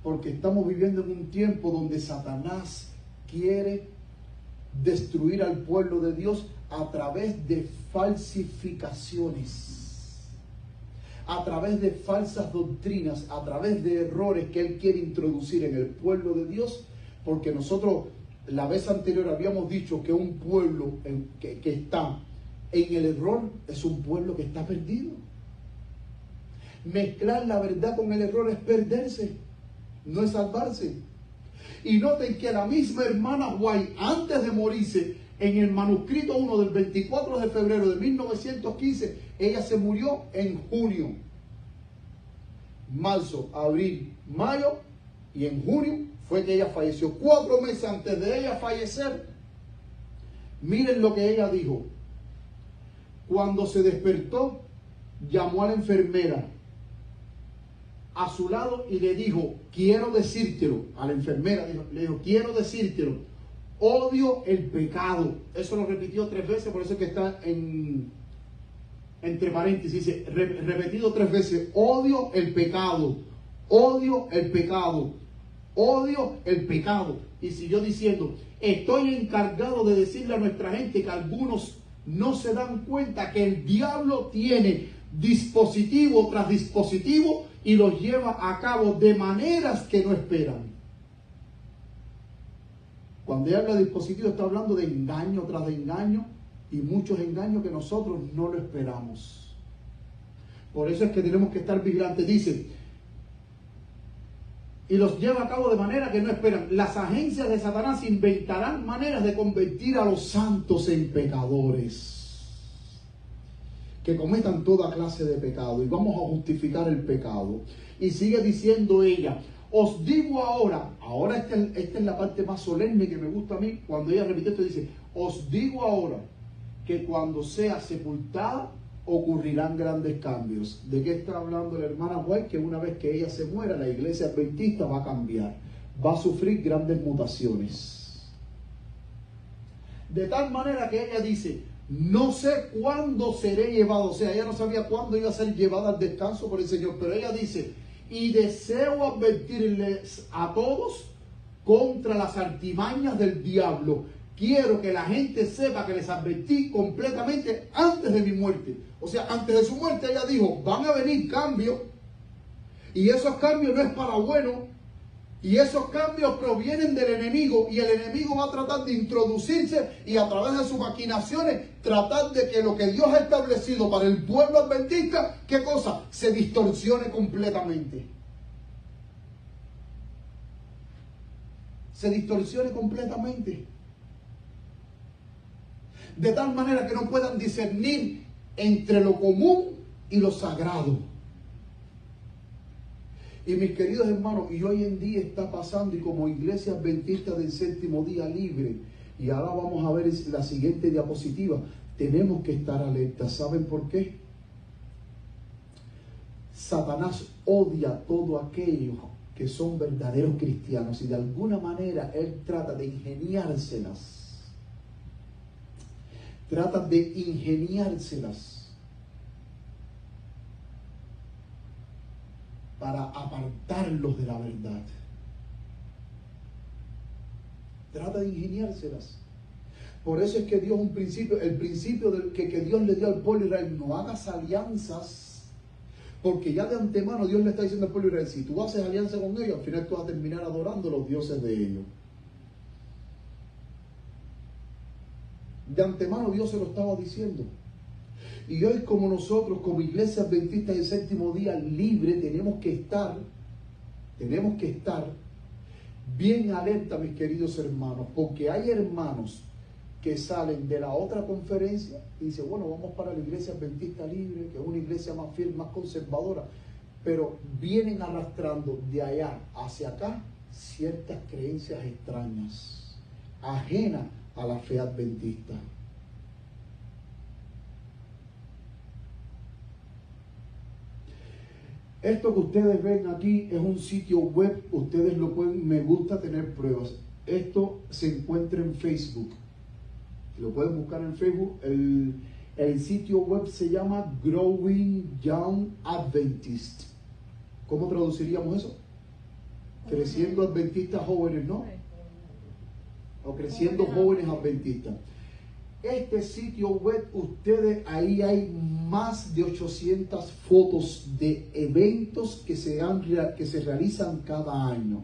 Porque estamos viviendo en un tiempo donde Satanás quiere destruir al pueblo de Dios a través de falsificaciones, a través de falsas doctrinas, a través de errores que él quiere introducir en el pueblo de Dios. Porque nosotros la vez anterior habíamos dicho que un pueblo que está en el error es un pueblo que está perdido. Mezclar la verdad con el error es perderse, no es salvarse. Y noten que la misma hermana White, antes de morirse, en el manuscrito 1 del 24 de febrero de 1915, ella se murió en junio, marzo, abril, mayo, y en junio fue que ella falleció. 4 meses antes de ella fallecer, miren lo que ella dijo. Cuando se despertó, llamó a la enfermera a su lado y le dijo: quiero decírtelo. A la enfermera le dijo: quiero decírtelo, odio el pecado. Eso lo repitió 3 veces, por eso es que está entre paréntesis, dice repetido 3 veces: odio el pecado, odio el pecado, odio el pecado. Y siguió diciendo: estoy encargado de decirle a nuestra gente que algunos no se dan cuenta que el diablo tiene dispositivo tras dispositivo y los lleva a cabo de maneras que no esperan. Cuando ella habla de dispositivo, está hablando de engaño tras de engaño, y muchos engaños que nosotros no lo esperamos. Por eso es que tenemos que estar vigilantes. Dice: y los lleva a cabo de manera que no esperan. Las agencias de Satanás inventarán maneras de convertir a los santos en pecadores, que cometan toda clase de pecado, y vamos a justificar el pecado. Y sigue diciendo ella: os digo ahora esta es la parte más solemne que me gusta a mí, cuando ella repite esto, dice: os digo ahora que cuando sea sepultada ocurrirán grandes cambios. ¿De qué está hablando la hermana White? Que una vez que ella se muera, la iglesia adventista va a cambiar, va a sufrir grandes mutaciones. De tal manera que ella dice: no sé cuándo seré llevado. O sea, ella no sabía cuándo iba a ser llevada al descanso por el Señor, pero ella dice: y deseo advertirles a todos contra las artimañas del diablo. Quiero que la gente sepa que les advertí completamente antes de mi muerte. O sea, antes de su muerte ella dijo: van a venir cambios, y esos cambios no es para bueno, y esos cambios provienen del enemigo, y el enemigo va a tratar de introducirse y a través de sus maquinaciones tratar de que lo que Dios ha establecido para el pueblo adventista, ¿qué cosa? Se distorsione completamente. Se distorsione completamente. De tal manera que no puedan discernir entre lo común y lo sagrado. Y mis queridos hermanos, y hoy en día está pasando, y como iglesia adventista del séptimo día libre, y ahora vamos a ver la siguiente diapositiva, tenemos que estar alertas. ¿Saben por qué? Satanás odia todo aquello que son verdaderos cristianos, y de alguna manera él trata de ingeniárselas. Trata de ingeniárselas para apartarlos de la verdad. Trata de ingeniárselas. Por eso es que Dios, el principio que Dios le dio al pueblo de Israel: no hagas alianzas, porque ya de antemano Dios le está diciendo al pueblo de Israel: si tú haces alianza con ellos, al final tú vas a terminar adorando a los dioses de ellos. De antemano Dios se lo estaba diciendo. Y hoy, como nosotros, como iglesia adventista del séptimo día libre, tenemos que estar bien alerta, mis queridos hermanos, porque hay hermanos que salen de la otra conferencia y dicen, bueno, vamos para la iglesia adventista libre, que es una iglesia más fiel, más conservadora, pero vienen arrastrando de allá hacia acá ciertas creencias extrañas, ajenas a la fe adventista. Esto que ustedes ven aquí es un sitio web, ustedes lo pueden, me gusta tener pruebas. Esto se encuentra en Facebook, lo pueden buscar en Facebook. El sitio web se llama Growing Young Adventist. ¿Cómo traduciríamos eso? Creciendo adventistas jóvenes, ¿no? O creciendo jóvenes adventistas. Este sitio web, ustedes, ahí hay más de 800 fotos de eventos que se realizan cada año,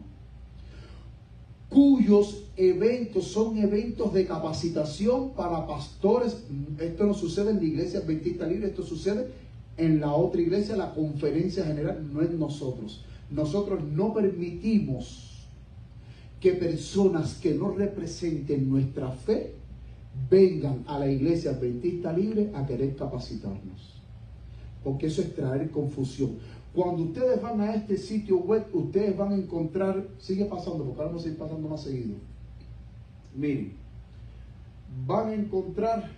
cuyos eventos son eventos de capacitación para pastores. Esto no sucede en la iglesia adventista libre, esto sucede en la otra iglesia, la conferencia general, no en nosotros. Nosotros no permitimos que personas que no representen nuestra fe vengan a la iglesia adventista libre a querer capacitarnos, porque eso es traer confusión. Cuando ustedes van a este sitio web, ustedes van a encontrar, sigue pasando porque ahora vamos a ir pasando más seguido, miren, van a encontrar,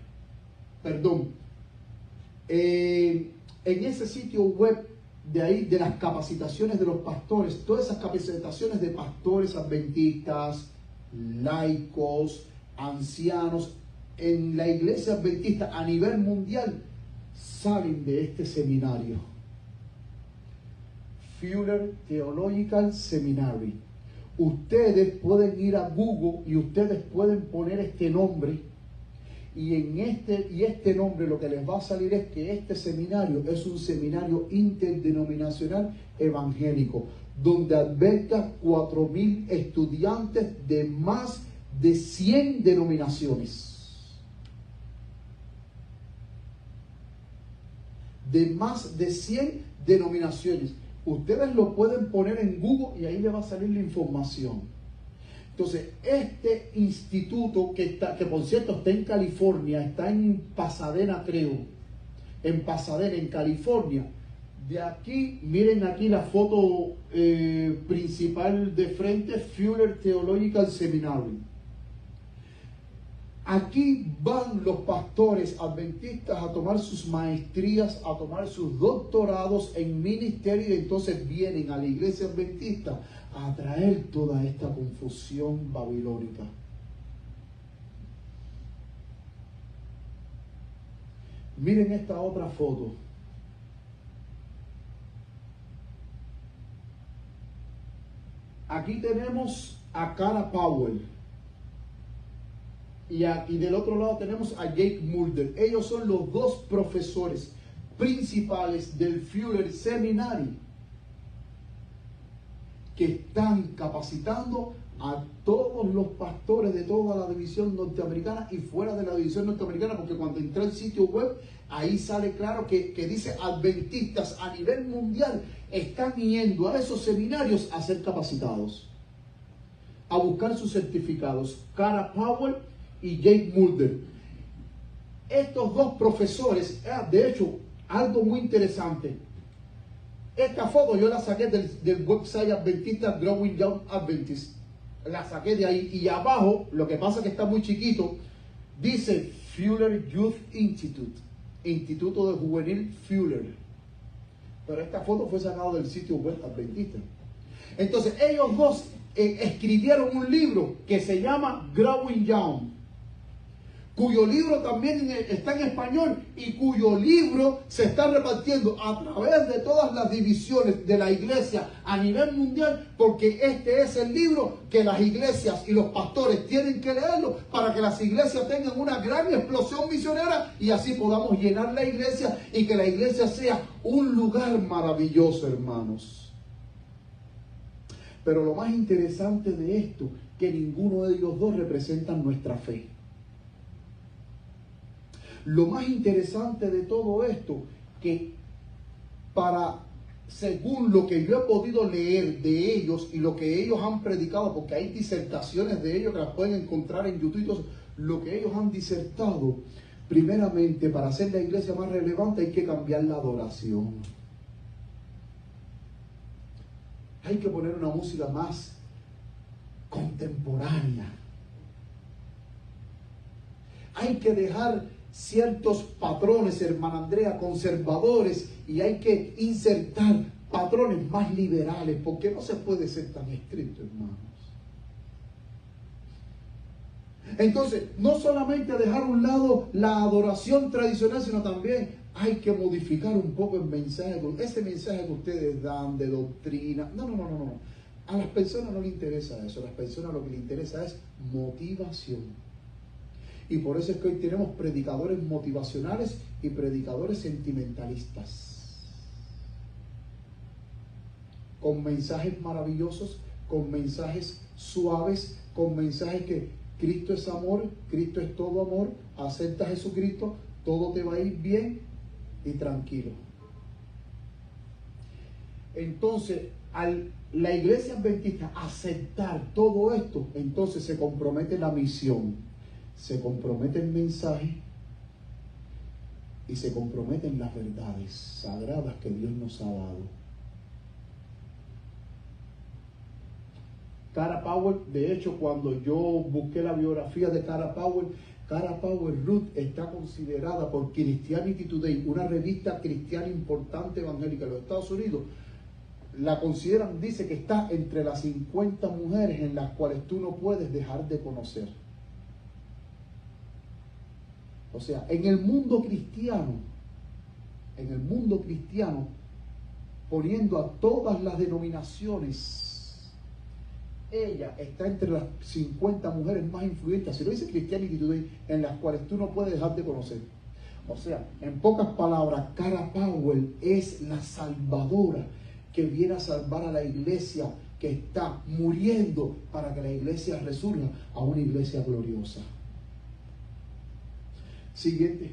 en ese sitio web de ahí, de las capacitaciones de los pastores, todas esas capacitaciones de pastores adventistas, laicos, ancianos, en la iglesia adventista a nivel mundial, salen de este seminario. Fuller Theological Seminary. Ustedes pueden ir a Google y ustedes pueden poner este nombre, y este nombre lo que les va a salir es que este seminario es un seminario interdenominacional evangélico, donde alberga 4,000 estudiantes de más de 100 denominaciones. De más de 100 denominaciones. Ustedes lo pueden poner en Google y ahí les va a salir la información. Entonces, este instituto que por cierto está en California, está en Pasadena, creo, en Pasadena, en California. De aquí, miren aquí la foto principal de frente, Fuller Theological Seminary. Aquí van los pastores adventistas a tomar sus maestrías, a tomar sus doctorados en ministerio, y entonces vienen a la iglesia adventista a traer toda esta confusión babilónica. Miren esta otra foto. Aquí tenemos a Cara Powell. Y del otro lado tenemos a Jake Mulder. Ellos son los dos profesores principales del Fuller Seminary que están capacitando a todos los pastores de toda la división norteamericana y fuera de la división norteamericana, porque cuando entré al sitio web, ahí sale claro que dice adventistas a nivel mundial están yendo a esos seminarios a ser capacitados, a buscar sus certificados. Cara Powell y Jake Mulder. Estos dos profesores, de hecho, algo muy interesante. Esta foto yo la saqué del website adventista Growing Young Adventist. La saqué de ahí, y abajo, lo que pasa es que está muy chiquito, dice Fuller Youth Institute, Instituto de Juvenil Fuller. Pero esta foto fue sacada del sitio web adventista. Entonces ellos dos escribieron un libro que se llama Growing Young, cuyo libro también está en español y cuyo libro se está repartiendo a través de todas las divisiones de la iglesia a nivel mundial, porque este es el libro que las iglesias y los pastores tienen que leerlo para que las iglesias tengan una gran explosión misionera y así podamos llenar la iglesia y que la iglesia sea un lugar maravilloso, hermanos. Pero lo más interesante de esto, que ninguno de ellos dos representan nuestra fe. Lo más interesante de todo esto, que según lo que yo he podido leer de ellos y lo que ellos han predicado, porque hay disertaciones de ellos que las pueden encontrar en YouTube y todo eso, lo que ellos han disertado, primeramente, para hacer la iglesia más relevante hay que cambiar la adoración. Hay que poner una música más contemporánea. Hay que dejar ciertos patrones, hermana Andrea, conservadores, y hay que insertar patrones más liberales, porque no se puede ser tan estricto, hermanos. Entonces, no solamente dejar a un lado la adoración tradicional, sino también hay que modificar un poco el mensaje, ese mensaje que ustedes dan de doctrina. No. A las personas no les interesa eso, a las personas lo que les interesa es motivación. Y por eso es que hoy tenemos predicadores motivacionales y predicadores sentimentalistas. Con mensajes maravillosos, con mensajes suaves, con mensajes que Cristo es amor, Cristo es todo amor, acepta a Jesucristo, todo te va a ir bien y tranquilo. Entonces, al la iglesia adventista aceptar todo esto, entonces se compromete la misión. Se compromete el mensaje y se comprometen las verdades sagradas que Dios nos ha dado. Cara Powell, de hecho, cuando yo busqué la biografía de Cara Powell, Ruth está considerada por Christianity Today, una revista cristiana importante evangélica de los Estados Unidos. La consideran, dice que está entre las 50 mujeres en las cuales tú no puedes dejar de conocer. O sea, en el mundo cristiano, poniendo a todas las denominaciones, ella está entre las 50 mujeres más influyentes, si lo dice Christianity Today, en las cuales tú no puedes dejar de conocer. O sea, en pocas palabras, Cara Powell es la salvadora que viene a salvar a la iglesia que está muriendo para que la iglesia resurja a una iglesia gloriosa. Siguiente.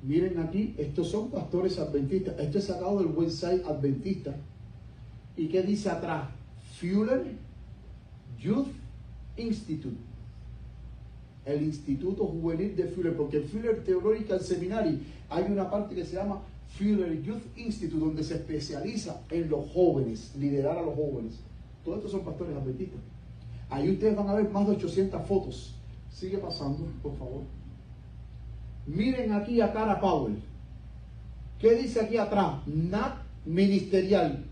Miren aquí, estos son pastores adventistas. Esto es sacado del website adventista. ¿Y qué dice atrás? Fuller Youth Institute. El Instituto Juvenil de Fuller, porque en Fuller Theological Seminary hay una parte que se llama Fuller Youth Institute, donde se especializa en los jóvenes, liderar a los jóvenes. Todos estos son pastores adventistas. Ahí ustedes van a ver más de 800 fotos. Sigue pasando, por favor. Miren aquí a Cara Powell. ¿Qué dice aquí atrás? NAT ministerial.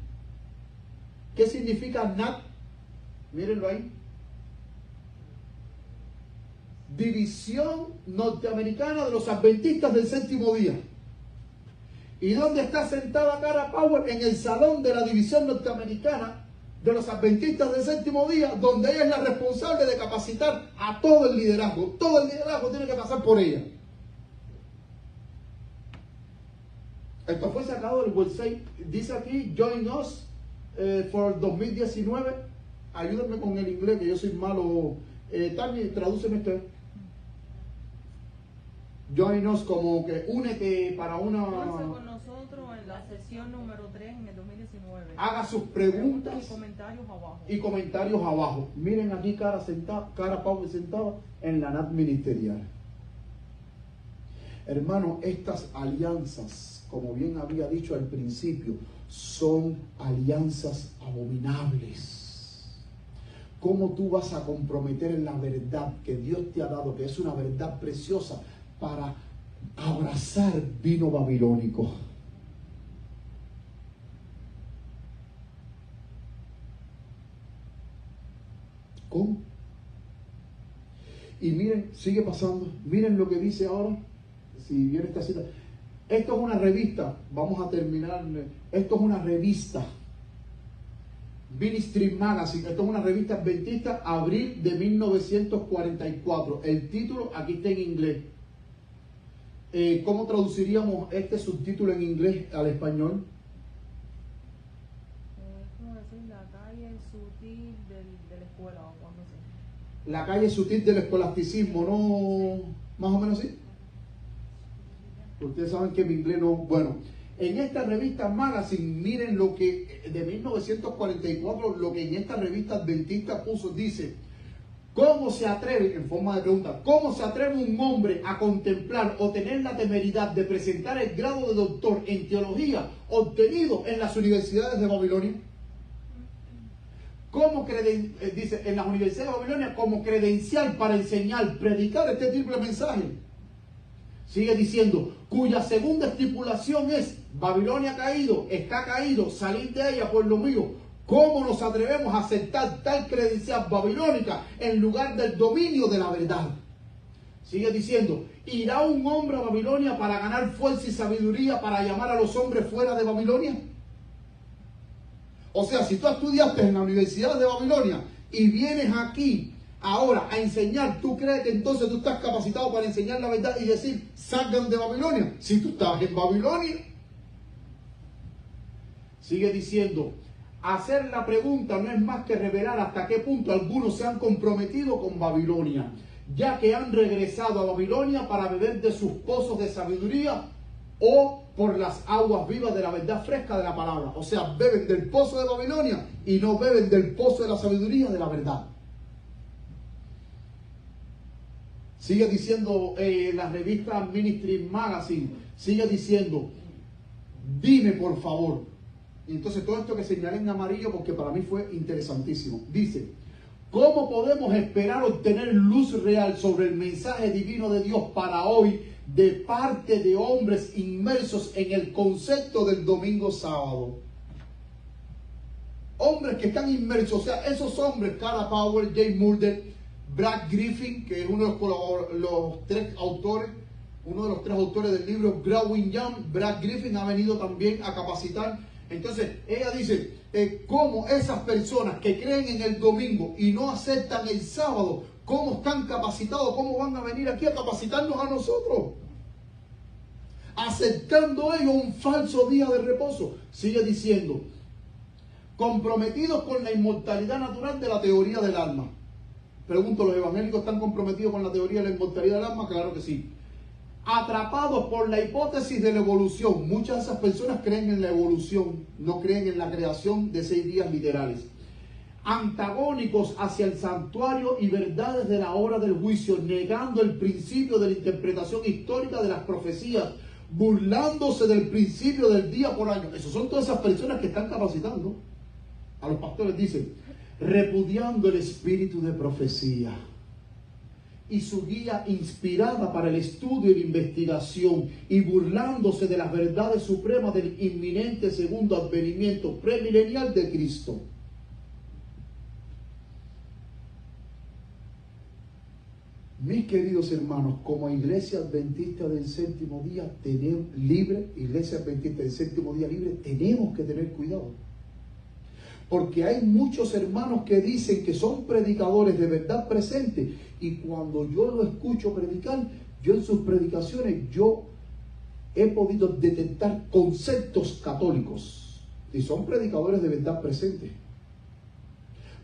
¿Qué significa NAT? Mírenlo ahí. División Norteamericana de los Adventistas del Séptimo Día. ¿Y dónde está sentada Cara Powell? En el salón de la División Norteamericana de los Adventistas del Séptimo Día, donde ella es la responsable de capacitar a todo el liderazgo. Todo el liderazgo tiene que pasar por ella. Esto fue sacado del website. Dice aquí, Join Us for 2019. Ayúdenme con el inglés, que yo soy malo. Tania, tradúceme esto. Join Us, como que únete para una... Únanse con nosotros en la sesión número 3 en el 2019. Haga sus preguntas y comentarios abajo. Miren aquí Cara Powell sentada en la NAT ministerial. Hermano, estas alianzas, como bien había dicho al principio, son alianzas abominables. ¿Cómo tú vas a comprometer en la verdad que Dios te ha dado, que es una verdad preciosa, para abrazar vino babilónico? ¿Cómo? Y miren, sigue pasando. Miren lo que dice ahora. Si viene esta cita. Esto es una revista. Vamos a terminar. Esto es una revista. Ministry Magazine. Esto es una revista adventista. Abril de 1944. El título aquí está en inglés. ¿Cómo traduciríamos este subtítulo en inglés al español? ¿Cómo decir? La calle sutil de la calle sutil del escolasticismo, ¿no? Más o menos así. Ustedes saben que mi inglés no... Bueno, en esta revista Magazine, miren lo que, de 1944, lo que en esta revista adventista puso, dice: ¿cómo se atreve, en forma de pregunta, cómo se atreve un hombre a contemplar o tener la temeridad de presentar el grado de doctor en teología obtenido en las universidades de Babilonia? Dice, en las universidades de Babilonia, como credencial para enseñar, predicar este triple mensaje. Sigue diciendo, cuya segunda estipulación es: Babilonia ha caído, está caído, salid de ella por lo mío. ¿Cómo nos atrevemos a aceptar tal credencial babilónica en lugar del dominio de la verdad? Sigue diciendo, ¿irá un hombre a Babilonia para ganar fuerza y sabiduría para llamar a los hombres fuera de Babilonia? O sea, si tú estudiaste en la Universidad de Babilonia y vienes aquí ahora a enseñar, ¿tú crees que entonces tú estás capacitado para enseñar la verdad y decir, salgan de Babilonia? Si tú estabas en Babilonia. Sigue diciendo, hacer la pregunta no es más que revelar hasta qué punto algunos se han comprometido con Babilonia, ya que han regresado a Babilonia para beber de sus pozos de sabiduría o por las aguas vivas de la verdad fresca de la palabra. O sea, beben del pozo de Babilonia y no beben del pozo de la sabiduría de la verdad. Sigue diciendo la revista Ministry Magazine, sigue diciendo, dime por favor. Y entonces todo esto que señalé en amarillo, porque para mí fue interesantísimo. Dice, ¿cómo podemos esperar obtener luz real sobre el mensaje divino de Dios para hoy de parte de hombres inmersos en el concepto del domingo sábado? Hombres que están inmersos, o sea, esos hombres, Cara Powell, Jay Mulder, Brad Griffin, que es uno de los tres autores del libro Growing Young. Brad Griffin ha venido también a capacitar. Entonces, ella dice, cómo esas personas que creen en el domingo y no aceptan el sábado, cómo están capacitados, cómo van a venir aquí a capacitarnos a nosotros, aceptando ellos un falso día de reposo. Sigue diciendo, comprometidos con la inmortalidad natural de la teoría del alma. Pregunto, ¿los evangélicos están comprometidos con la teoría de la inmortalidad del alma? Claro que sí. Atrapados por la hipótesis de la evolución. Muchas de esas personas creen en la evolución, no creen en la creación de 6 días literales. Antagónicos hacia el santuario y verdades de la hora del juicio, negando el principio de la interpretación histórica de las profecías, burlándose del principio del día por año. Esas son todas esas personas que están capacitando. A los pastores dicen, repudiando el espíritu de profecía y su guía inspirada para el estudio y la investigación, y burlándose de las verdades supremas del inminente segundo advenimiento premilenial de Cristo. Mis queridos hermanos, como iglesia adventista del séptimo día iglesia adventista del séptimo día libre, tenemos que tener cuidado. Porque hay muchos hermanos que dicen que son predicadores de verdad presente, y cuando yo lo escucho predicar, yo en sus predicaciones, yo he podido detectar conceptos católicos, y son predicadores de verdad presente.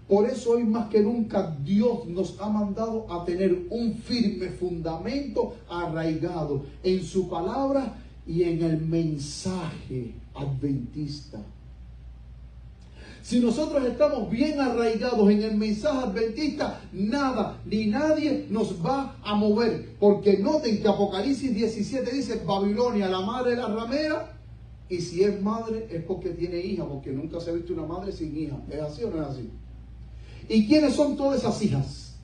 Por eso hoy más que nunca Dios nos ha mandado a tener un firme fundamento arraigado en su palabra y en el mensaje adventista. Si nosotros estamos bien arraigados en el mensaje adventista, nada ni nadie nos va a mover. Porque noten que Apocalipsis 17 dice, Babilonia, la madre de la ramera, y si es madre es porque tiene hija, porque nunca se ha visto una madre sin hija. ¿Es así o no es así? ¿Y quiénes son todas esas hijas?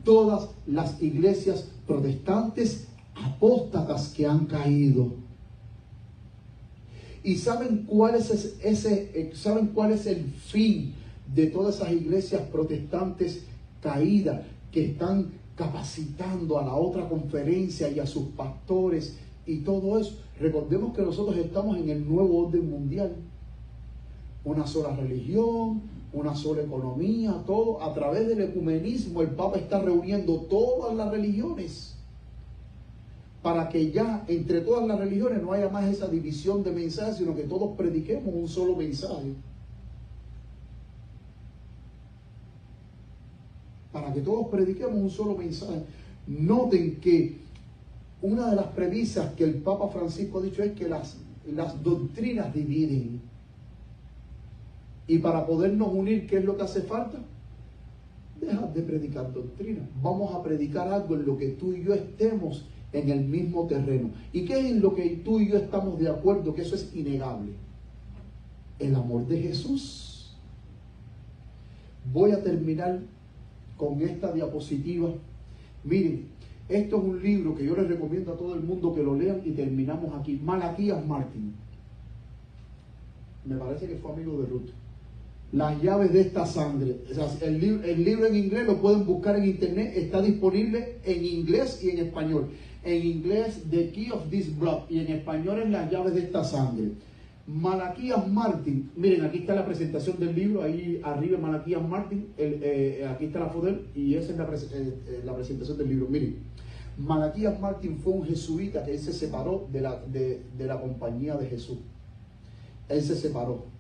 Todas las iglesias protestantes apóstatas que han caído. ¿Y saben cuál es el fin de todas esas iglesias protestantes caídas que están capacitando a la otra conferencia y a sus pastores y todo eso? Recordemos que nosotros estamos en el nuevo orden mundial. Una sola religión, una sola economía, todo a través del ecumenismo. El Papa está reuniendo todas las religiones, para que ya entre todas las religiones no haya más esa división de mensajes, sino que todos prediquemos un solo mensaje. para que todos prediquemos un solo mensaje. Noten que una de las premisas que el Papa Francisco ha dicho es que las doctrinas dividen. Y para podernos unir, ¿qué es lo que hace falta? Dejar de predicar doctrina. Vamos a predicar algo en lo que tú y yo estemos en el mismo terreno. ¿Y qué es en lo que tú y yo estamos de acuerdo? Que eso es innegable. El amor de Jesús. Voy a terminar con esta diapositiva. Miren, esto es un libro que yo les recomiendo a todo el mundo que lo lean y terminamos aquí. Malaquías Martín. Me parece que fue amigo de Ruth. Las llaves de esta sangre. O sea, el libro en inglés lo pueden buscar en internet. Está disponible en inglés y en español. En inglés, The Key of This Blood. Y en español es Las llaves de esta sangre. Malaquías Martín. Miren, aquí está la presentación del libro. Ahí arriba Malaquías Martín. Aquí está la foto. Y esa es la presentación del libro. Miren, Malaquías Martín fue un jesuita que él se separó de la compañía de Jesús. Él se separó.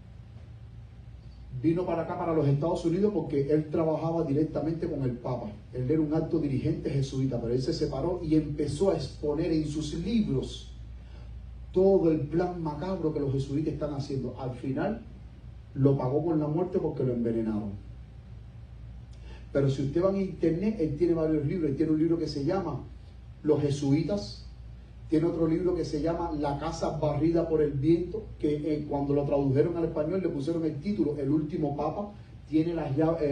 Vino para acá, para los Estados Unidos, porque él trabajaba directamente con el Papa. Él era un alto dirigente jesuita, pero él se separó y empezó a exponer en sus libros todo el plan macabro que los jesuitas están haciendo. Al final lo pagó con la muerte porque lo envenenaron. Pero si usted va a internet, él tiene varios libros. Él tiene un libro que se llama Los Jesuitas. Tiene otro libro que se llama La casa barrida por el viento, que cuando lo tradujeron al español le pusieron el título El último papa. Tiene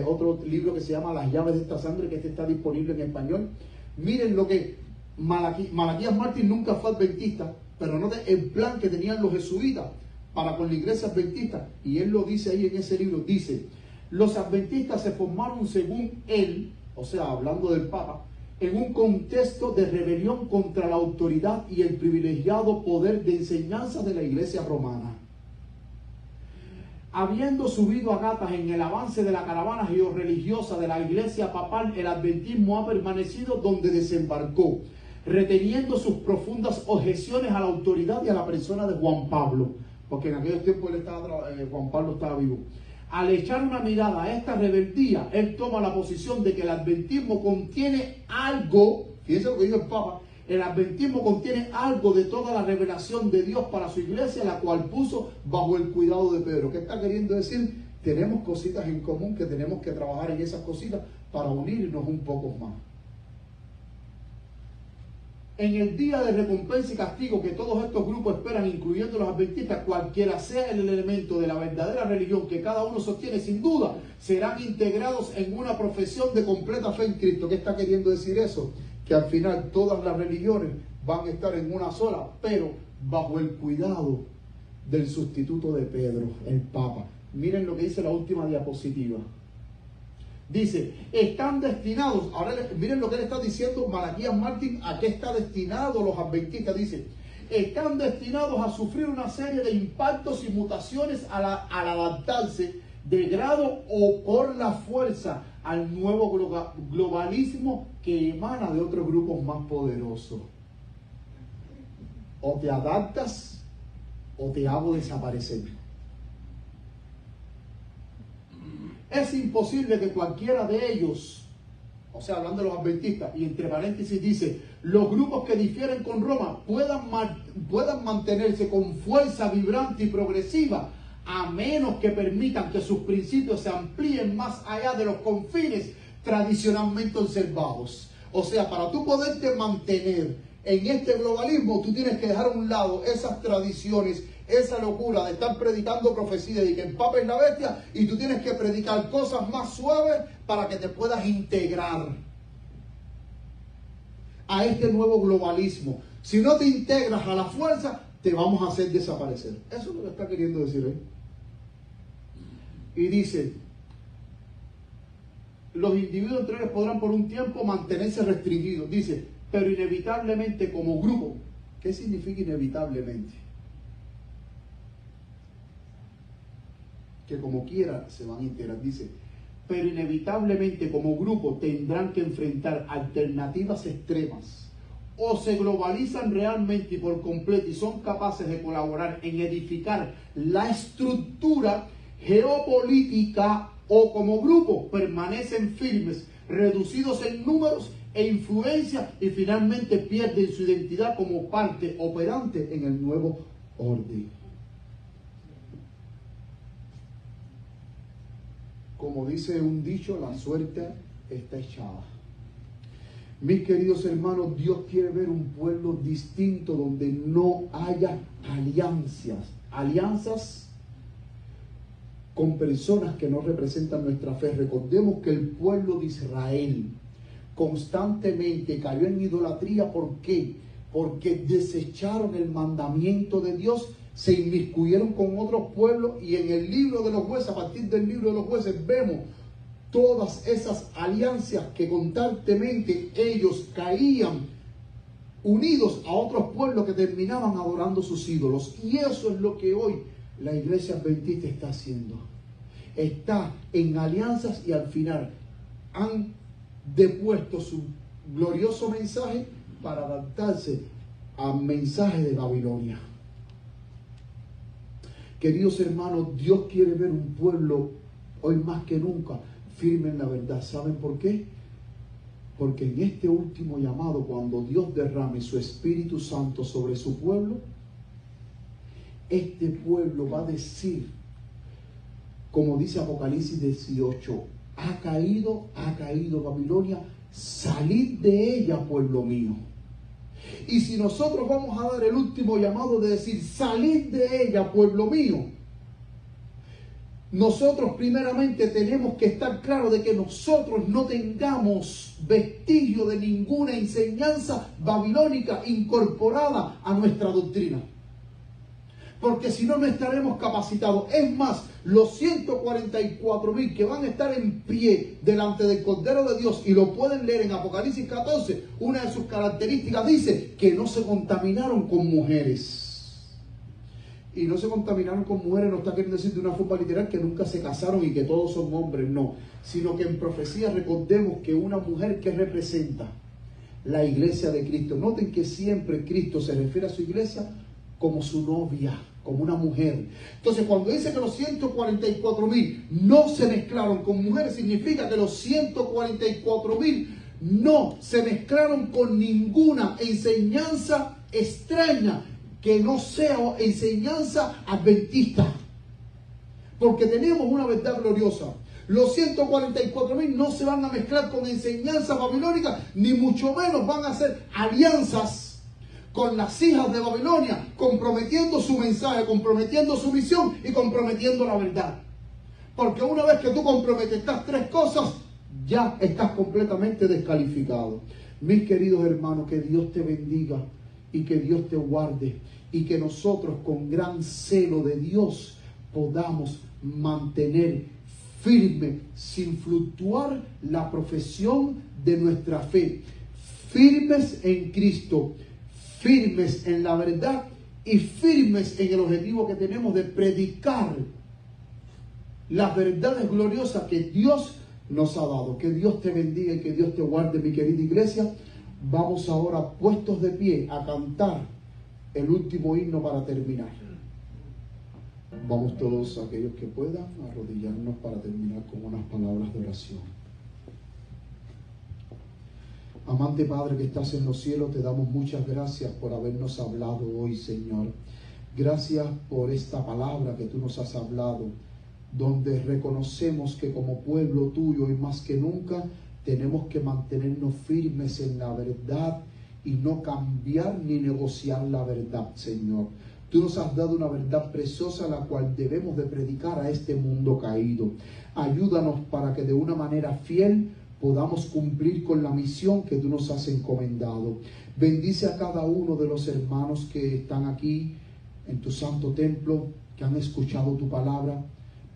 otro libro que se llama Las llaves de esta sangre, que está disponible en español. Miren lo que Malaquías Martín nunca fue adventista, pero noten el plan que tenían los jesuitas para con la iglesia adventista. Y él lo dice ahí en ese libro. Dice, los adventistas se formaron según él, o sea, hablando del papa, en un contexto de rebelión contra la autoridad y el privilegiado poder de enseñanza de la iglesia romana. Habiendo subido a gatas en el avance de la caravana georreligiosa de la iglesia papal, el adventismo ha permanecido donde desembarcó, reteniendo sus profundas objeciones a la autoridad y a la persona de Juan Pablo, porque en aquellos tiempos Juan Pablo estaba vivo. Al echar una mirada a esta rebeldía, él toma la posición de que el adventismo contiene algo, fíjense lo que dijo el Papa, el adventismo contiene algo de toda la revelación de Dios para su iglesia, la cual puso bajo el cuidado de Pedro. ¿Qué está queriendo decir? Tenemos cositas en común que tenemos que trabajar en esas cositas para unirnos un poco más. En el día de recompensa y castigo que todos estos grupos esperan, incluyendo los adventistas, cualquiera sea el elemento de la verdadera religión que cada uno sostiene, sin duda, serán integrados en una profesión de completa fe en Cristo. ¿Qué está queriendo decir eso? Que al final todas las religiones van a estar en una sola, pero bajo el cuidado del sustituto de Pedro, el Papa. Miren lo que dice la última diapositiva. Dice, están destinados, ahora miren lo que él está diciendo, Malaquías Martín, ¿a qué está destinado los adventistas? Dice, están destinados a sufrir una serie de impactos y mutaciones al adaptarse de grado o por la fuerza al nuevo globalismo que emana de otros grupos más poderosos. O te adaptas o te hago desaparecer. Es imposible que cualquiera de ellos, o sea, hablando de los adventistas, y entre paréntesis dice, los grupos que difieren con Roma puedan mantenerse con fuerza vibrante y progresiva, a menos que permitan que sus principios se amplíen más allá de los confines tradicionalmente observados. O sea, para tú poderte mantener en este globalismo, tú tienes que dejar a un lado esas tradiciones, esa locura de estar predicando profecía de que el Papa es la bestia, y tú tienes que predicar cosas más suaves para que te puedas integrar a este nuevo globalismo. Si no te integras a la fuerza, te vamos a hacer desaparecer. Eso es lo que está queriendo decir ahí. Y dice, los individuos entre ellos podrán por un tiempo mantenerse restringidos. Dice, pero inevitablemente como grupo. ¿Qué significa inevitablemente? Que como quiera se van a integrar. Dice, pero inevitablemente como grupo tendrán que enfrentar alternativas extremas. O se globalizan realmente y por completo y son capaces de colaborar en edificar la estructura geopolítica, o como grupo permanecen firmes reducidos en números e influencia y finalmente pierden su identidad como parte operante en el nuevo orden. Como dice un dicho, la suerte está echada. Mis queridos hermanos, Dios quiere ver un pueblo distinto donde no haya alianzas con personas que no representan nuestra fe. Recordemos que el pueblo de Israel constantemente cayó en idolatría. ¿Por qué? Porque desecharon el mandamiento de Dios, se inmiscuyeron con otros pueblos, y en el libro de los jueces, a partir del libro de los jueces, vemos todas esas alianzas que constantemente ellos caían unidos a otros pueblos que terminaban adorando sus ídolos. Y eso es lo que hoy la iglesia adventista está haciendo. Está en alianzas y al final han depuesto su glorioso mensaje para adaptarse al mensaje de Babilonia. Queridos hermanos, Dios quiere ver un pueblo hoy más que nunca firme en la verdad. ¿Saben por qué? Porque en este último llamado, cuando Dios derrame su Espíritu Santo sobre su pueblo, este pueblo va a decir, como dice Apocalipsis 18, ha caído Babilonia, salid de ella, pueblo mío. Y si nosotros vamos a dar el último llamado de decir, salid de ella, pueblo mío, nosotros primeramente tenemos que estar claros de que nosotros no tengamos vestigio de ninguna enseñanza babilónica incorporada a nuestra doctrina. Porque si no, no estaremos capacitados. Es más, los 144,000 que van a estar en pie delante del Cordero de Dios, y lo pueden leer en Apocalipsis 14, una de sus características dice que no se contaminaron con mujeres. Y no se contaminaron con mujeres no está queriendo decir de una forma literal que nunca se casaron y que todos son hombres, no. Sino que en profecía recordemos que una mujer que representa la iglesia de Cristo. Noten que siempre Cristo se refiere a su iglesia como su novia, como una mujer. Entonces, cuando dice que los 144,000 no se mezclaron con mujeres, significa que los 144,000 no se mezclaron con ninguna enseñanza extraña que no sea enseñanza adventista. Porque tenemos una verdad gloriosa. Los 144,000 no se van a mezclar con enseñanza babilónica, ni mucho menos van a hacer alianzas con las hijas de Babilonia, comprometiendo su mensaje, comprometiendo su misión y comprometiendo la verdad. Porque una vez que tú comprometes estas tres cosas, ya estás completamente descalificado. Mis queridos hermanos, que Dios te bendiga y que Dios te guarde, y que nosotros con gran celo de Dios podamos mantener firme, sin fluctuar, la profesión de nuestra fe. Firmes en Cristo, firmes en la verdad y firmes en el objetivo que tenemos de predicar las verdades gloriosas que Dios nos ha dado. Que Dios te bendiga y que Dios te guarde, mi querida iglesia. Vamos ahora, puestos de pie, a cantar el último himno para terminar. Vamos todos, aquellos que puedan, a arrodillarnos para terminar con unas palabras de oración. Amante Padre que estás en los cielos, te damos muchas gracias por habernos hablado hoy, Señor. Gracias por esta palabra que tú nos has hablado, donde reconocemos que como pueblo tuyo y más que nunca tenemos que mantenernos firmes en la verdad y no cambiar ni negociar la verdad, Señor. Tú nos has dado una verdad preciosa, la cual debemos de predicar a este mundo caído. Ayúdanos para que de una manera fiel podamos cumplir con la misión que tú nos has encomendado. Bendice a cada uno de los hermanos que están aquí en tu santo templo, que han escuchado tu palabra.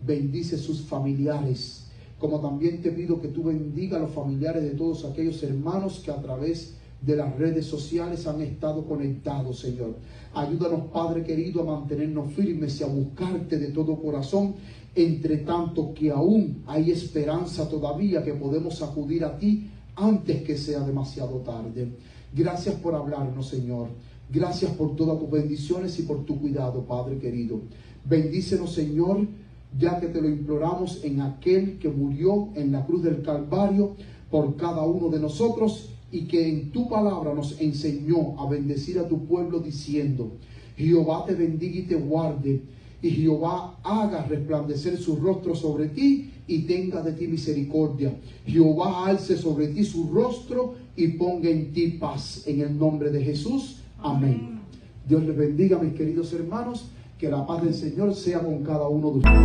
Bendice sus familiares, como también te pido que tú bendiga a los familiares de todos aquellos hermanos que a través de las redes sociales han estado conectados, Señor. Ayúdanos, Padre querido, a mantenernos firmes y a buscarte de todo corazón, entre tanto que aún hay esperanza todavía, que podemos acudir a ti antes que sea demasiado tarde. Gracias por hablarnos, Señor. Gracias por todas tus bendiciones y por tu cuidado, Padre querido. Bendícenos, Señor, ya que te lo imploramos en aquel que murió en la cruz del Calvario por cada uno de nosotros, y que en tu palabra nos enseñó a bendecir a tu pueblo diciendo: Jehová te bendiga y te guarde, y Jehová haga resplandecer su rostro sobre ti y tenga de ti misericordia. Jehová alce sobre ti su rostro y ponga en ti paz. En el nombre de Jesús. Amén. Dios les bendiga, mis queridos hermanos. Que la paz del Señor sea con cada uno de ustedes.